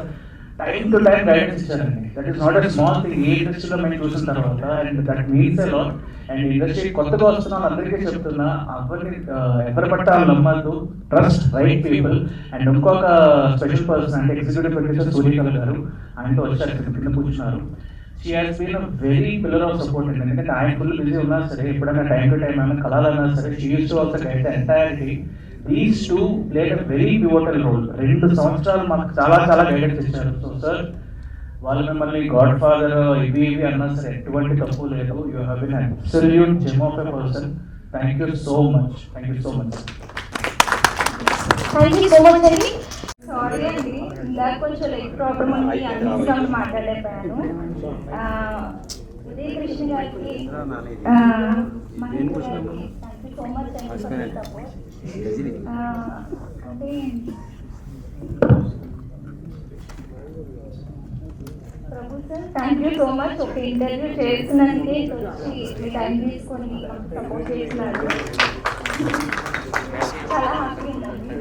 Speaker 6: time to time guidance ఇచ్చారండి. That is not a small thing. ఏ ఇండస్ట్రీలో మేము చూసిన తర్వాత, and that means a lot. And industry కొత్తగా వస్తున్న అందరికీ చెప్తున్నా, ఎవరి పట్టాలు నమ్మద్దు, ట్రస్ట్ రైట్ పీపుల్. అండ్ ఇంకొక స్పెషల్ పర్సన్ అంటే ఎగ్జిక్యూటివ్ ప్రొడ్యూసర్ సూర్యకళ గారు, ఆయనతో వచ్చారు, కింద కూర్చున్నారు. She has been a very pillar of support అండి. ఎందుకంటే ఆయన ఫుల్ బిజీ ఉన్నా సరే, ఎప్పుడైనా టైం టు టైం ఏమైనా కళాలన్నా సరే, she use to also guide the entirety. These two played a very pivotal role. 2 సంవత్సరాలు మాకు చాలా చాలా గైడెన్స్ ఇచ్చారు. సో సార్, వాళ్ళు మిమ్మల్ని గాడ్ ఫాదర్ ఇవి అన్నా సరే ఎటువంటి తప్పు లేదు. You have been absolute gem of a person. Thank you so much. Thank you so much.
Speaker 1: Thank you so much అండి. సారీ అండి, ఇందాక కొంచెం లైక్ ప్రాబ్లం ఉంది, అన్ని మాట్లాడలేకపోయాను. ఉదయ్ కృష్ణ గారికి, మహేంద్ర గారికి థ్యాంక్ యూ సో మచ్ అండి ఫర్ ద సపోర్ట్. అదే Prabhu sir, thank you so much. ఒక ఇంటర్వ్యూ చేస్తున్నందుకే వచ్చి మీ టైం తీసుకొని సపోర్ట్ చేస్తున్నారు. చాలా హ్యాపీ ఉందండి.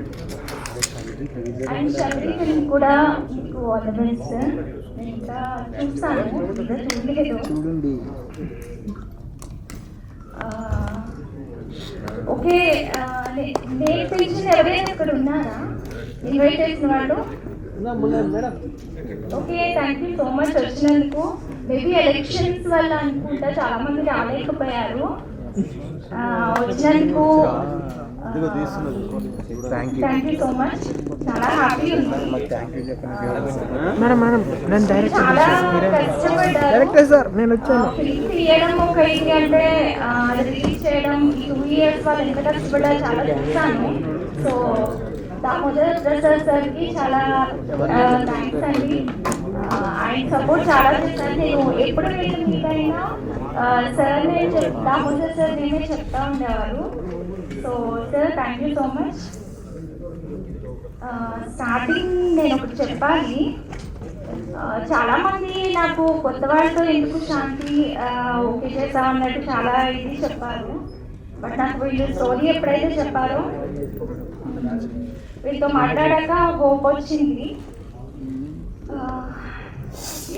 Speaker 1: అండ్ శబరి ఫిల్మ్ కూడా మీకు ఆల్ ద బెస్ట్. నేను ఇంకా చూస్తాను, ఇంకా చూడలేదు. ఓకే, నేను తెలిసిన ఎవరైనా ఇక్కడ ఉన్నారా ఇన్వైట్ చేసిన వాళ్ళు? Okay, thank you so much వచ్చినందుకు. మేబీ ఎలక్షన్స్ వల్ల అనుకుంటా చాలా మంది రాలేకపోయారు. వచ్చినందుకు థ్యాంక్ యూ సో మచ్. చాలా హ్యాపీ ఉంది. చాలా కష్టపడ్డారు. ఫిల్మ్ తీయడం ఒక ఇది అంటే రిలీజ్ చేయడం, 2 years వాళ్ళు ఎంత కష్టపడ్డారు చాలా చూస్తాను. సో దామోదర్ ప్రసాద్ సార్కి చాలా థ్యాంక్స్ అండి. ఆయన సపోర్ట్ చాలా చేశాను. నేను ఎప్పుడు వెళ్ళిన మీకైనా
Speaker 9: సార్ నేను దామోదర్ సార్ నేనే చెప్తా ఉండేవారు. So sir thank you so much. Starting నేను ఒకటి చెప్పాలి. చాలా మంది నాకు కొత్త వాళ్ళతో ఎందుకు శాంతి ఓకే చేస్తా అన్నట్టు చాలా ఇది చెప్పారు. బట్ నాకు వీళ్ళు స్టోరీ ఎప్పుడైతే చెప్పారో వీళ్ళతో మాట్లాడాక హోప్ వచ్చింది.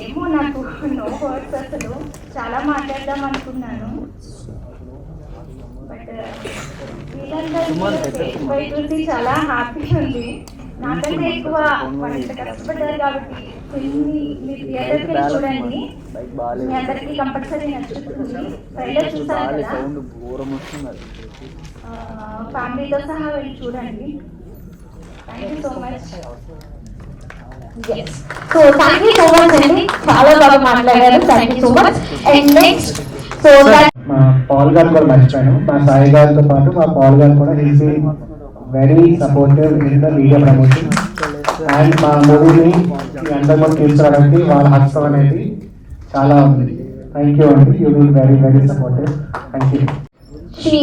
Speaker 9: ఏమో నాకు నో వర్డ్స్, అసలు చాలా మాట్లాడదాం అనుకున్నాను. బట్ వీళ్ళందరూ చూసి చాలా హ్యాపీగా ఉంది. నాకంటే ఎక్కువ వాళ్ళు ఇంత కష్టపడ్డారు కాబట్టి మీరు థియేటర్కి చూడండి, మీ అందరికీ కంపల్సరీ నచ్చుతుంది. ట్రైలర్ చూసారు కదా, ఫ్యామిలీతో సహా వెళ్ళి చూడండి. Thank you so much.
Speaker 1: So thank you so much అండి, చాలా బాగా మాట్లాడారు. Thank you so much. And next
Speaker 8: మా పాల్ గారు కూడా మర్చిపోయాను. మా సాయి గారితో పాటు మా పాల్ గారు కూడా is very supportive in the media promotion. And మా మూవీని అందరికీ తీసుకురావడానికి వాళ్ళ హస్తం అనేది చాలా ఉంది. థ్యాంక్ యూ అండి, you be very very supportive. Thank you.
Speaker 1: Shri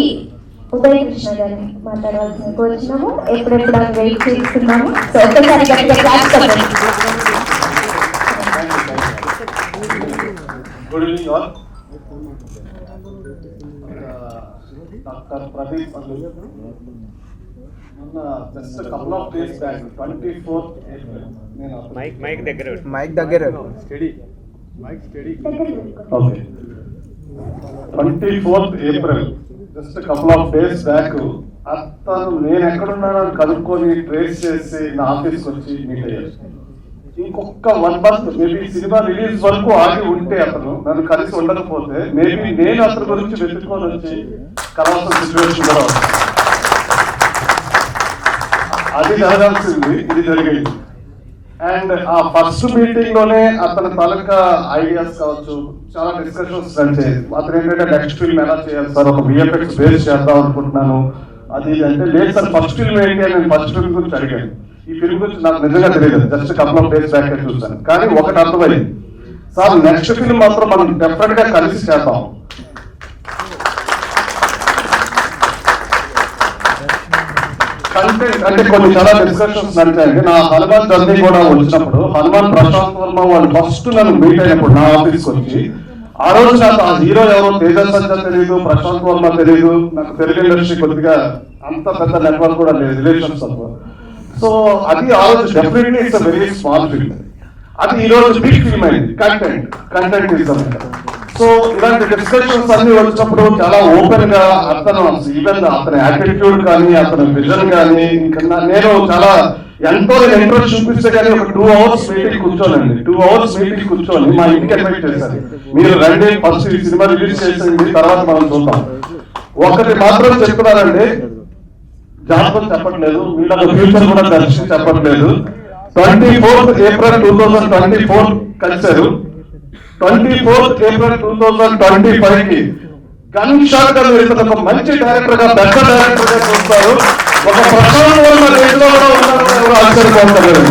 Speaker 1: Uday Krishna గారిని మాట్లాడవలసిన కోరుతున్నాము. ఎప్పుడెప్పుడు వెయిట్ చేస్తున్నాము. సో ఒక్కసారి గట్టిగా క్లాస్ చెప్పండి.
Speaker 6: Good evening all. Doctor Pradeep just couple of days back 24th April
Speaker 5: mic దగ్గర
Speaker 6: study okay 24th April just couple of days back అతను నేను ఎక్కడున్నానో కనుక్కొని ట్రేస్ చేసి నా ఆఫీస్కి వచ్చి మీట్ అయ్యారు. ఇంకొక 1 month మేబీ సినిమా రిలీజ్ వరకు ఆగి ఉంటే అతను నన్ను కలిసి ఉండకపోతే మేబీ నేను అతని గురించి వెతుక్కొని వచ్చి కలవాల్సిన సిచ్యువేషన్ కూడా అది జరగాల్సింది, ఇది జరిగింది. అండ్ ఆ ఫస్ట్ మీటింగ్ లోనే అతని తాలూకా ఐడియాస్ కావచ్చు, చాలా డిస్కషన్స్ నడిచాయి. అతను ఏంటంటే నెక్స్ట్ ఫిల్మ్ ఎలా చేయాలి సార్, ఒక VFX బేస్ చేద్దాం అనుకుంటున్నాను అది అంటే, లేదు సార్ ఫస్ట్ ఫిల్మ్ ఏంటి అని నేను ఫస్ట్ ఫిల్మ్ గురించి అడిగాను. ఈ ఫిల్మ్ గురించి నాకు నిజంగా తెలియదు, just couple of days back చూస్తాను. కానీ ఒకటి అర్థమైంది సార్, నెక్స్ట్ ఫిల్మ్ మాత్రం మనం డెఫినెట్ గా కలిసి చేద్దాం. కంటెంట్ అంటే కొన్ని చాలా డిస్కషన్స్ నడిచాయండి. నా హనుమాన్ జర్నీ కూడా వచ్చినప్పుడు హనుమాన్ ప్రశాంత్ వర్మ వాళ్ళు ఫస్ట్ నన్ను మీట్ అయినప్పుడు నా ఆఫీస్కి వచ్చి, ఆ రోజు నాకు ఆ హీరో ఎవరో తేజస్ సజ్జా తెలియదు, ప్రశాంత్ వర్మ తెలియదు. నాకు తెలుగు ఇండస్ట్రీ కొద్దిగా అంత పెద్ద నెట్వర్క్ కూడా లేదు, రిలేషన్స్ తక్కువ. సో అది ఆ రోజు definitely it's very small film. అది ఈ రోజు బిగ్ ఫిల్మ్ అయింది. కంటెంట్ ఇస్ సో ఇలాంటి డిస్కషన్స్ అన్ని వచ్చినప్పుడు చాలా ఓపెన్ గా అతను ఈవెన్ అతని యాటిట్యూడ్ కానీ అతని విజన్ కానీ ఇంకా నేను చాలా ఎంతో ఇంట్రెస్ట్ చూపిస్తే కానీ ఒక 2 hours మీటింగ్ కూర్చోనండి. 2 hours మీటింగ్ కూర్చొని మా ఇంటికి ఇన్వైట్ చేశారు. మీరు రండి, ఫస్ట్ ఈ సినిమా రిలీజ్ చేసింది, తర్వాత మనం చూద్దాం. ఒకటి మాత్రం చెప్తున్నారండి, జాతకం చెప్పట్లేదు, వీళ్ళ ఫ్యూచర్ కూడా దర్శనం చెప్పట్లేదు. 24th April 2024 కలిశారు. 24th April 2025 కి గన్ షాట్ గా మీరు ఒక మంచి డైరెక్టర్ గా, పెద్ద డైరెక్టర్ గా చూస్తారు. ఒక ప్రశాంత్ వర్మ రేంజ్ లో కూడా ఉన్నారని ఆశ్చర్యపోతారు.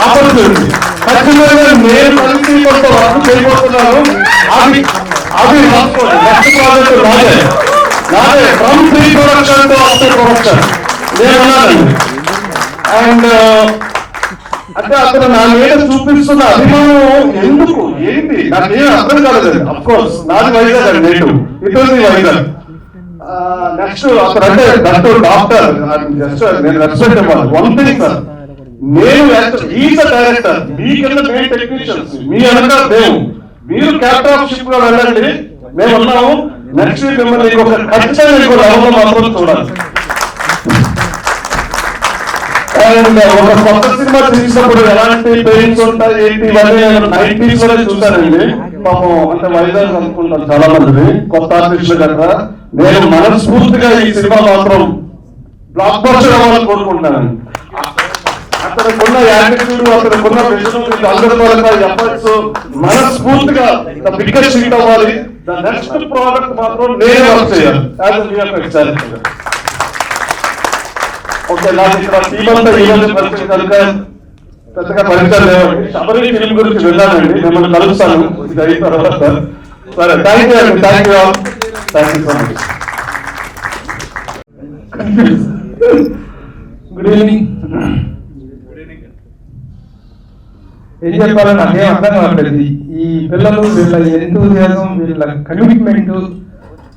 Speaker 6: ఆపర్చునిటీ ఖచ్చితంగా నేను కలిసి కొంత వర్క్ చేయబోతున్నాను. అవి నెక్స్ట్ ప్రాజెక్ట్ నాదే from pre production to after production నేనున్నానండి. అండ్ అంటే అతను నా మీద చూపిస్తున్న అభిమానం ఎందుకు ఏంటి నాకేం అర్థం కాలేదు. అఫ్ కోర్స్ నాది వైజాగ్ అండి, నేటివ్ ఇతరుది వైజాగ్. నెక్స్ట్ అతను అంటే డాక్టర్ జస్ట్ నేను రెస్పెక్ట్ ఇవ్వాలి. వన్ థింగ్ సార్, నేను ఈజ్ డైరెక్టర్, మీ కింద మేము టెక్నీషియన్స్, మీ వెనక మేము, మీరు క్యాప్టెన్ ఆఫ్ షిప్ గా వెళ్ళండి, మేము ఉన్నాము. నెక్స్ట్ వీక్ మిమ్మల్ని ఒక ఖచ్చితంగా ఇంకో లెవెల్లో మాత్రం చూడాలి. అండ్ ఒక కొత్త సినిమా తీసినప్పుడు ఎలాంటి పెయిన్స్ ఉంటాయి ఏంటి ఇవన్నీ నేను 90s లోనే చూశానండి. పాపం అంటే వైజాగ్ అనుకుంటాను చాలా మంది కొత్త ఆర్టిస్టులు కనుక. నేను మనస్ఫూర్తిగా ఈ సినిమా మాత్రం బ్లాక్ బస్టర్ అవ్వాలని కోరుకుంటున్నానండి. అతనుకున్న యాటిట్యూడ్, అతనుకున్న విజన్, అందరి ఎఫర్ట్స్ మనస్ఫూర్తిగా బిగ్గెస్ట్ హిట్ అవ్వాలి. ద నెక్స్ట్ ప్రోడక్ట్ మాత్రం నేనే వర్క్ చేయాలి యాజ్ VFX డైరెక్టర్. ఓకే, నాకు ఇక్కడ టీమ్ అంతా ఈ రోజు పరిచయం కనుక పెద్దగా పరిచయం లేవండి. శబరి ఫిల్మ్ గురించి వెళ్ళానండి, మిమ్మల్ని కలుస్తాను ఇది అయిన తర్వాత.
Speaker 5: సరే, థ్యాంక్ యూ అండి, thank you so much. Good evening. ఏం చెప్పాలో నాకేం అర్థం కావట్లేదు. ఈ పిల్లలు వీళ్ళ ఎంతూజియాజం, వీళ్ళ కమిట్మెంట్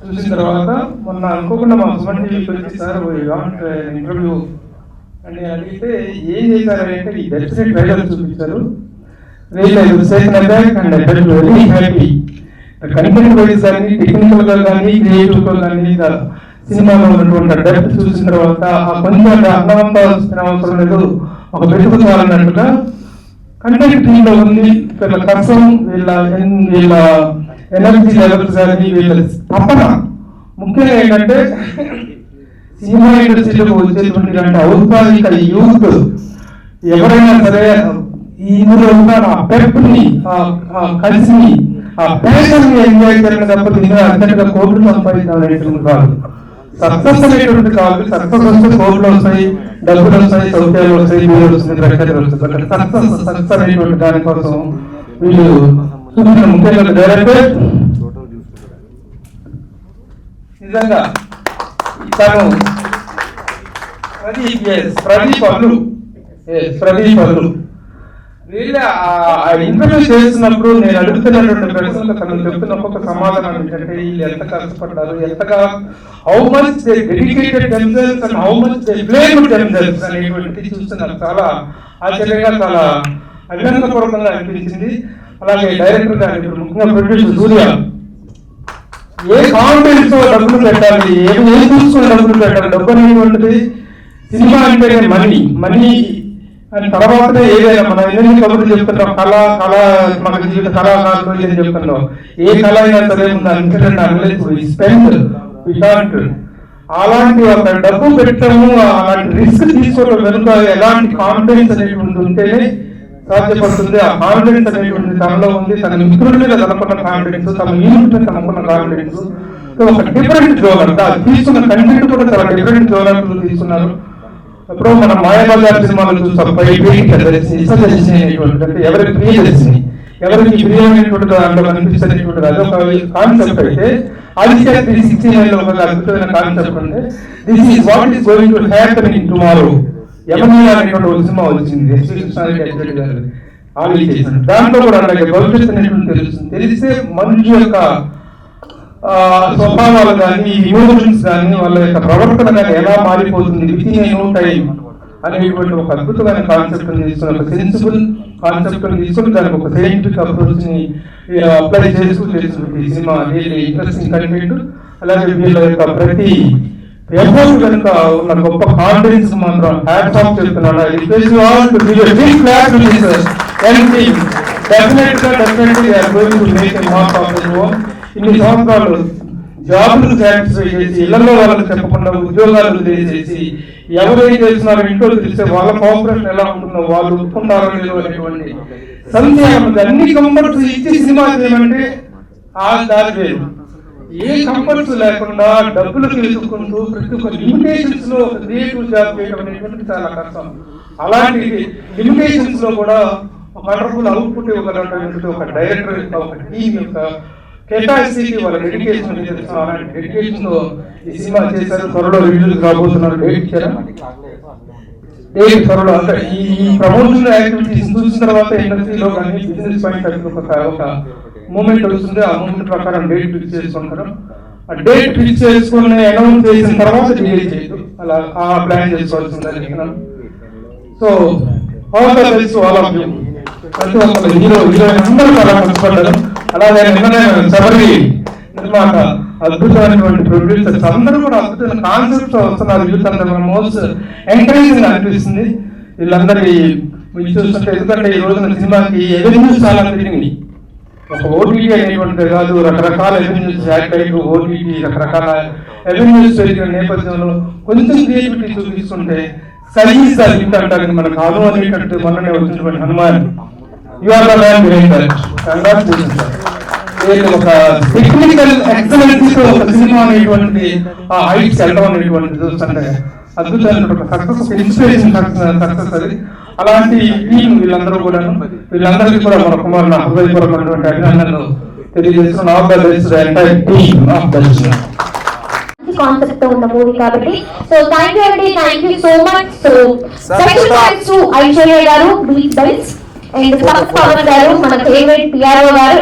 Speaker 5: చూసిన తర్వాత మొన్న అనుకోకుండా మా సుమన్ టీవీకి వచ్చి సార్ ఇంటర్వ్యూ అని అడిగితే ఏం చేశారంటే ఈ వెబ్సైట్ ట్రైలర్ చూపించారు. Very happy. కంటెంట్ వైజ్ కానీ, టెక్నికల్ గా కానీ, క్రియేటివ్ గా కానీ, సినిమాలో ఉన్నటువంటి డెప్త్ చూసిన తర్వాత ఆ కొంచెం అర్థవంతం అవసరం లేదు, ఒక వెతుకుతారన్నట్టుగా కంటెంట్ టీంలో ఉంది. వీళ్ళ కష్టం, వీళ్ళ ఎనర్జీ లెవెల్స్ కానీ, వీళ్ళ తపన ముఖ్యంగా ఏంటంటే సినిమా ఇండస్ట్రీలో వచ్చేటువంటి ఔత్సాహిక యూత్ ఎవరైనా సరే ఇందులో ఉన్న ఆ పెప్పుని, ఆ కలిసిని, ఆ ప్యాషన్ ని ఎంజాయ్ చేయడం తప్ప ఇందులో అర్జెంట్గా కోట్లు సంపాదించాలనేటువంటి కాదు. సక్సెస్ అనేటువంటి కాదు. సక్సెస్ వస్తే కోట్లు వస్తాయి, డబ్బులు వస్తాయి, సౌకర్యాలు వస్తాయి, మీరు వస్తుంది, ప్రఖ్యాతి వస్తుంది. సక్సెస్ అనేటువంటి దానికోసం వీళ్ళు చూసిన ముఖ్యంగా డైరెక్టర్ నిజంగా తను ప్రదీప్ అల్లు వీళ్ళ ఇంటర్వ్యూ చేస్తున్నప్పుడు నేను అడుగుతున్నటువంటి ప్రశ్నలకు తను చెప్తున్న ఒక్కొక్క సమాధానం ఏంటంటే వీళ్ళు ఎంత కష్టపడ్డారు, ఎంతగా how much they dedicated themselves and how much they blamed themselves అనేటువంటిది చూస్తున్నారు. చాలా ఆశ్చర్యంగా, చాలా అభినందనపూర్వకంగా అనిపించింది. అలాగే డైరెక్టర్ గారు, ఇప్పుడు ముఖ్యంగా ప్రొడ్యూసర్ సూర్య, ఏ కాన్ఫిడెన్స్ తో డబ్బులు పెట్టాలి, ఏం చూసుకుని డబ్బులు పెట్టాలి. డబ్బు అనేటువంటిది సినిమా అంటేనే మనీ అని తర్వాతనే ఏదైనా మనం ఎన్ని కబుర్లు చెప్తున్నాం, కళ మన జీవిత కళాకారులు అని చెప్తున్నాం. ఏ కళ అయినా సరే అలాంటి ఒక డబ్బు పెట్టడము, అలాంటి రిస్క్ తీసుకోవడం వెనుక ఎలాంటి కాన్ఫిడెన్స్ అనేటువంటి ఉంటేనే సాధ్యపడుతుంది. ఆ కాన్ఫిడెన్స్ అనేటువంటి తనలో ఉంది. తన మిత్రుల మీద తనకున్న కాన్ఫిడెన్స్, తన యూనిట్ మీద తనకున్న కాన్ఫిడెన్స్. ఒక డిఫరెంట్ జోనర్ తీసుకున్న కంటెంట్ కూడా చాలా డిఫరెంట్ జోనర్ తీసుకున్నారు. ఎప్పుడో మనం మాయాబజార్ సినిమాలు చూస్తాం, ఎవరికి ప్రియదర్శిని, ఎవరికి ప్రియమైనటువంటి దాంట్లో కనిపిస్తున్నటువంటి అదొక కాన్సెప్ట్ అయితే, ఆదిత్య 369 ఒక అద్భుతమైన కాన్సెప్ట్ ఉంది. This is what is going to happen in tomorrow. యమనీయ అనేటువంటి ఒక సినిమా వచ్చింది, దాంట్లో కూడా అలాగే భవిష్యత్తు అనేటువంటి తెలుస్తుంది. తెలిస్తే మనిషి యొక్క స్వభావాలు కానీ, ఇమోషన్స్ కానీ, వాళ్ళ యొక్క ప్రవర్తన కానీ ఎలా మారిపోతుంది విత్ ఇన్ నో టైం అనేటువంటి ఒక అద్భుతమైన కాన్సెప్ట్ తీసుకుని, ఒక సెన్సిబుల్ కాన్సెప్ట్ తీసుకుని దానికి ఒక సైంటిఫిక్ అప్రోచ్ ని అప్లై చేసినటువంటి ఈ సినిమా రియల్లీ ఇంట్రెస్టింగ్ కంటెంట్. అలాగే వీళ్ళ యొక్క ప్రతి ఎఫర్ట్ కనుక ఉన్న గొప్ప కాన్ఫిడెన్స్ మాత్రం హ్యాట్స్ ఆఫ్ చెప్తున్నాను. ఇన్ని సంవత్సరాలు జాబులు సాటిస్ఫై చేసి, ఇళ్లలో వాళ్ళకి చెప్పకుండా ఉద్యోగాలు చేసి, ఎవరేం చేస్తున్నారో ఇంట్లో తెలిస్తే వాళ్ళ కోఆపరేషన్ ఎలా ఉంటుందో, వాళ్ళు ఒప్పుకుంటారో లేదో అనేటువంటి సందేహం. అన్ని కంఫర్ట్స్ ఇచ్చి సినిమా చేయమంటే ఆ దారి లేదు. ఏ కంఫర్ట్స్ లేకుండా డబ్బులు తీసుకుంటూ ప్రతి ఒక్క లిమిటేషన్స్ లో ఒక క్రియేటివ్ జాబ్ చేయడం అనేటువంటి చాలా కష్టం. అలాంటి లిమిటేషన్స్ లో కూడా ఒక వండర్ఫుల్ అవుట్పుట్ ఇవ్వగలటువంటి ఒక డైరెక్టర్ యొక్క, ఒక టీమ్ యొక్క కెపాసిటీ, వాళ్ళ డెడికేషన్, అలాంటి డెడికేషన్ తో ఈ సినిమా చేశారు. త్వరలో రిలీజ్ రాబోతున్నారు. డేట్ ఇచ్చారా? డేట్ త్వరలో. అంటే ఈ ప్రమోషన్ యాక్టివిటీస్ చూసిన తర్వాత ఇండస్ట్రీలో కానీ బిజినెస్ పాయింట్ ఒక మూమెంట్ వస్తుంది. ఆ మూమెంట్ ప్రకారం డేట్ ఫిక్స్ చేసుకుంటారు. ఆ డేట్ ఫిక్స్ చేసుకుని అనౌన్స్ చేసిన తర్వాత రిలీజ్ చేయదు, అలా ఆ ప్లాన్ చేసుకోవాల్సిందని చెప్తున్నాను. So all the best all of you. ప్రతి ఒక్క హీరో అందరూ చాలా కష్టపడ్డారు. అలాగే శబరి నిర్మాత, అద్భుతమైనటువంటి ప్రొడ్యూసర్స్ అందరూ కూడా అద్భుతమైన కాన్సెప్ట్స్ వస్తున్నారు. యూత్ అందరూ మోస్ట్ ఎంకరేజింగ్ అనిపిస్తుంది వీళ్ళందరి చూస్తుంటే. ఎందుకంటే ఈ రోజున సినిమాకి ఎవెన్యూస్ చాలా పెరిగింది. ఒక ఓటీటీ అనేటువంటిది కాదు, రకరకాల ఎవెన్యూస్, శాటిలైట్, ఓటీటీ, రకరకాల ఎవెన్యూస్ పెరిగిన నేపథ్యంలో కొంచెం క్రియేటివిటీ చూపిస్తుంటే సర్వీస్ లింక్ అంటారు మనకు అనేటట్టు మొన్ననే వచ్చినటువంటి హనుమాన్ ఒక టెక్నికల్ ఎక్సలెన్సీతో ఒక సినిమా అనేటువంటి ఆ హైట్స్ వెళ్ళడం అనేటువంటి చూస్తుంటే అద్భుతమైన ఒక సక్సెస్, ఇన్స్పిరేషన్ సక్సెస్ అది. అలాంటి టీం వీళ్ళందరూ కూడా, వీళ్ళందరికీ కూడా మన కుమారుల హృదయపూర్వకమైనటువంటి అభినందనలు
Speaker 8: తెలియజేస్తున్నాను.
Speaker 2: కాన్సెప్ట్ తో ఉన్న మూవీ కాబట్టి సో థ్యాంక్ యూ అండి, thank you so much. So special thanks to Aishwarya గారు, బీట్ బైట్స్, అండ్ పవన్ గారు, మన ఫేవరెట్ పిఆర్ఓ గారు.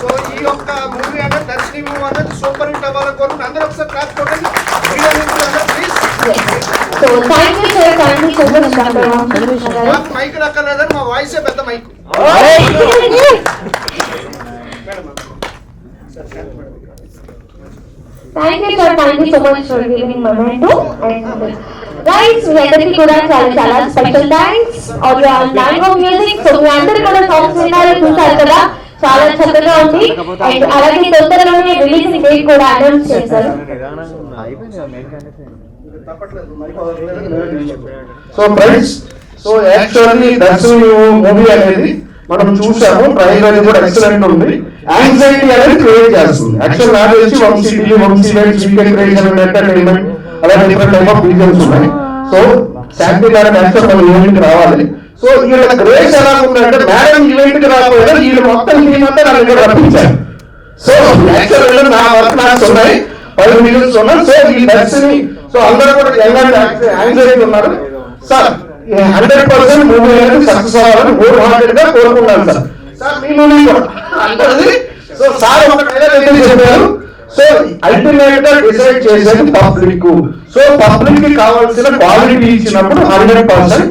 Speaker 6: సో ఈ యొక్క మూవీ అనేది దర్శని మూవీ అనేది సూపర్ హిట్ అవ్వాలని కోరుకుంటున్నాను. అందరూ ఒకసారి క్లాప్ కొట్టండి.
Speaker 2: So thank you sir, thank you so much.
Speaker 6: Mic రక్కలేదని మా వాయిసే పెద్ద mic.
Speaker 2: Thank you sir, thank you so much for giving moment. And guys మీ అందరికీ కూడా చాలా చాలా special thanks. Audio and language music. So మీ అందరూ కూడా సాంగ్స్ విన్నారు, చూసారు కదా, చాలా చక్కగా ఉంది. అండ్ అలాగే తొందరలోనే రిలీజింగ్ డేట్ కూడా అనౌన్స్ చేశారు.
Speaker 8: So friends, so actually Darshan movie అనేది మనం చూసాము, ట్రైలర్ కూడా ఎక్సలెంట్ ఉంది. యాంగ్జైటీ అనేది క్రియేట్ చేస్తుంది. యాక్చువల్ నాకు తెలిసి Vamsi events, weekend creation and entertainment అలాగే డిఫరెంట్ టైప్ ఆఫ్ రీజన్స్ ఉన్నాయి. సో శాంతి గారు యాక్చువల్ మన ఈవెంట్ కి రావాలి. సో వీళ్ళ గ్రేస్ ఎలా ఉందంటే మేడం ఈవెంట్ కి రాకపోయినా వీళ్ళు మొత్తం టీం అంతా నన్ను ఇక్కడ రప్పించారు. సో యాక్చువల్ నా వర్క్ నాకు ఉన్నాయి, 10 మిలియన్స్ ఉన్నాయి. సో ఈ దర్శని సో అందరూ కూడా యాంగ్జైటీ ఉన్నారు. సార్ 100% మూవీ అనేది సక్సెస్ అవ్వాలని 400 గా కోరుకున్నాను సార్. సార్ మీ మూవీ కూడా అందరిది. సో సార్ ఒక ట్రైలర్ ఏదైతే చెప్పారు, సో అల్టిమేట్ గా డిసైడ్ చేసేది పబ్లిక్. సో పబ్లిక్ కి కావాల్సిన క్వాలిటీ ఇచ్చినప్పుడు 100%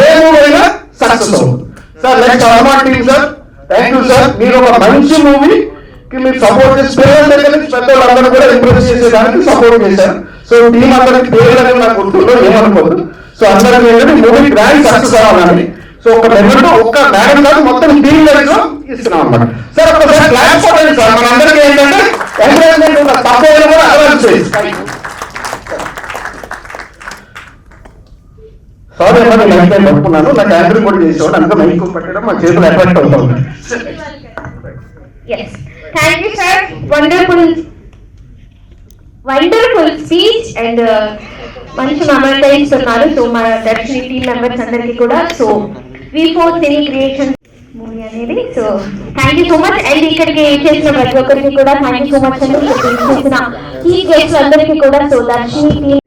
Speaker 8: ఏ మూవీ అయినా సక్సెస్ అవుతుంది. Sir next Hanuman team sir, thank you sir. మీరు ఒక మంచి మూవీకి మీరు సపోర్ట్ చేసి పిల్లల దగ్గర నుంచి పెద్దవాళ్ళందరూ కూడా ఇంప్రెస్ చేసేదానికి సపోర్ట్ చేశారు. సో టీం అందరికి పేరు అనేది నాకు ఉంటుందో ఏమనుకోదు. సో అందరికి ఏంటంటే మూవీ గ్రాండ్ సక్సెస్ అవ్వాలని. సో ఒక నెంబర్ ఒక్క మేడం కాదు మొత్తం టీం లైఫ్ ఇస్తున్నాం అన్నమాట. సార్ ఒకసారి క్లాస్ కొట్టండి సార్. మన అందరికీ ఏంటంటే ఎంకరేజ్మెంట్ ఉన్న తప్పైన కూడా అడ్వాన్స్ చేసి. సారీ అమ్మా, నేను మైక్ పట్టుకున్నాను, నాకు యాంకరింగ్ కూడా చేసేవాడు, అందుకే మైక్ పట్టడం మా చేతులు అట్రాక్ట్ అవుతుంది.
Speaker 2: Thank you sir, wonderful speech and మంచి మెమరీ ఇస్తున్నారు. సో మన దర్శని టీమ్ మెంబర్స్ అందరికీ కూడా. సో V4 సినీ క్రియేషన్ మూవీ అనేది. So thank you so much. And ఇక్కడికి చేసిన ప్రతి ఒక్కరికి కూడా థ్యాంక్ యూ సో మచ్ అండి. చేసిన ఈ గెస్ట్లందరికీ కూడా. So దర్శని team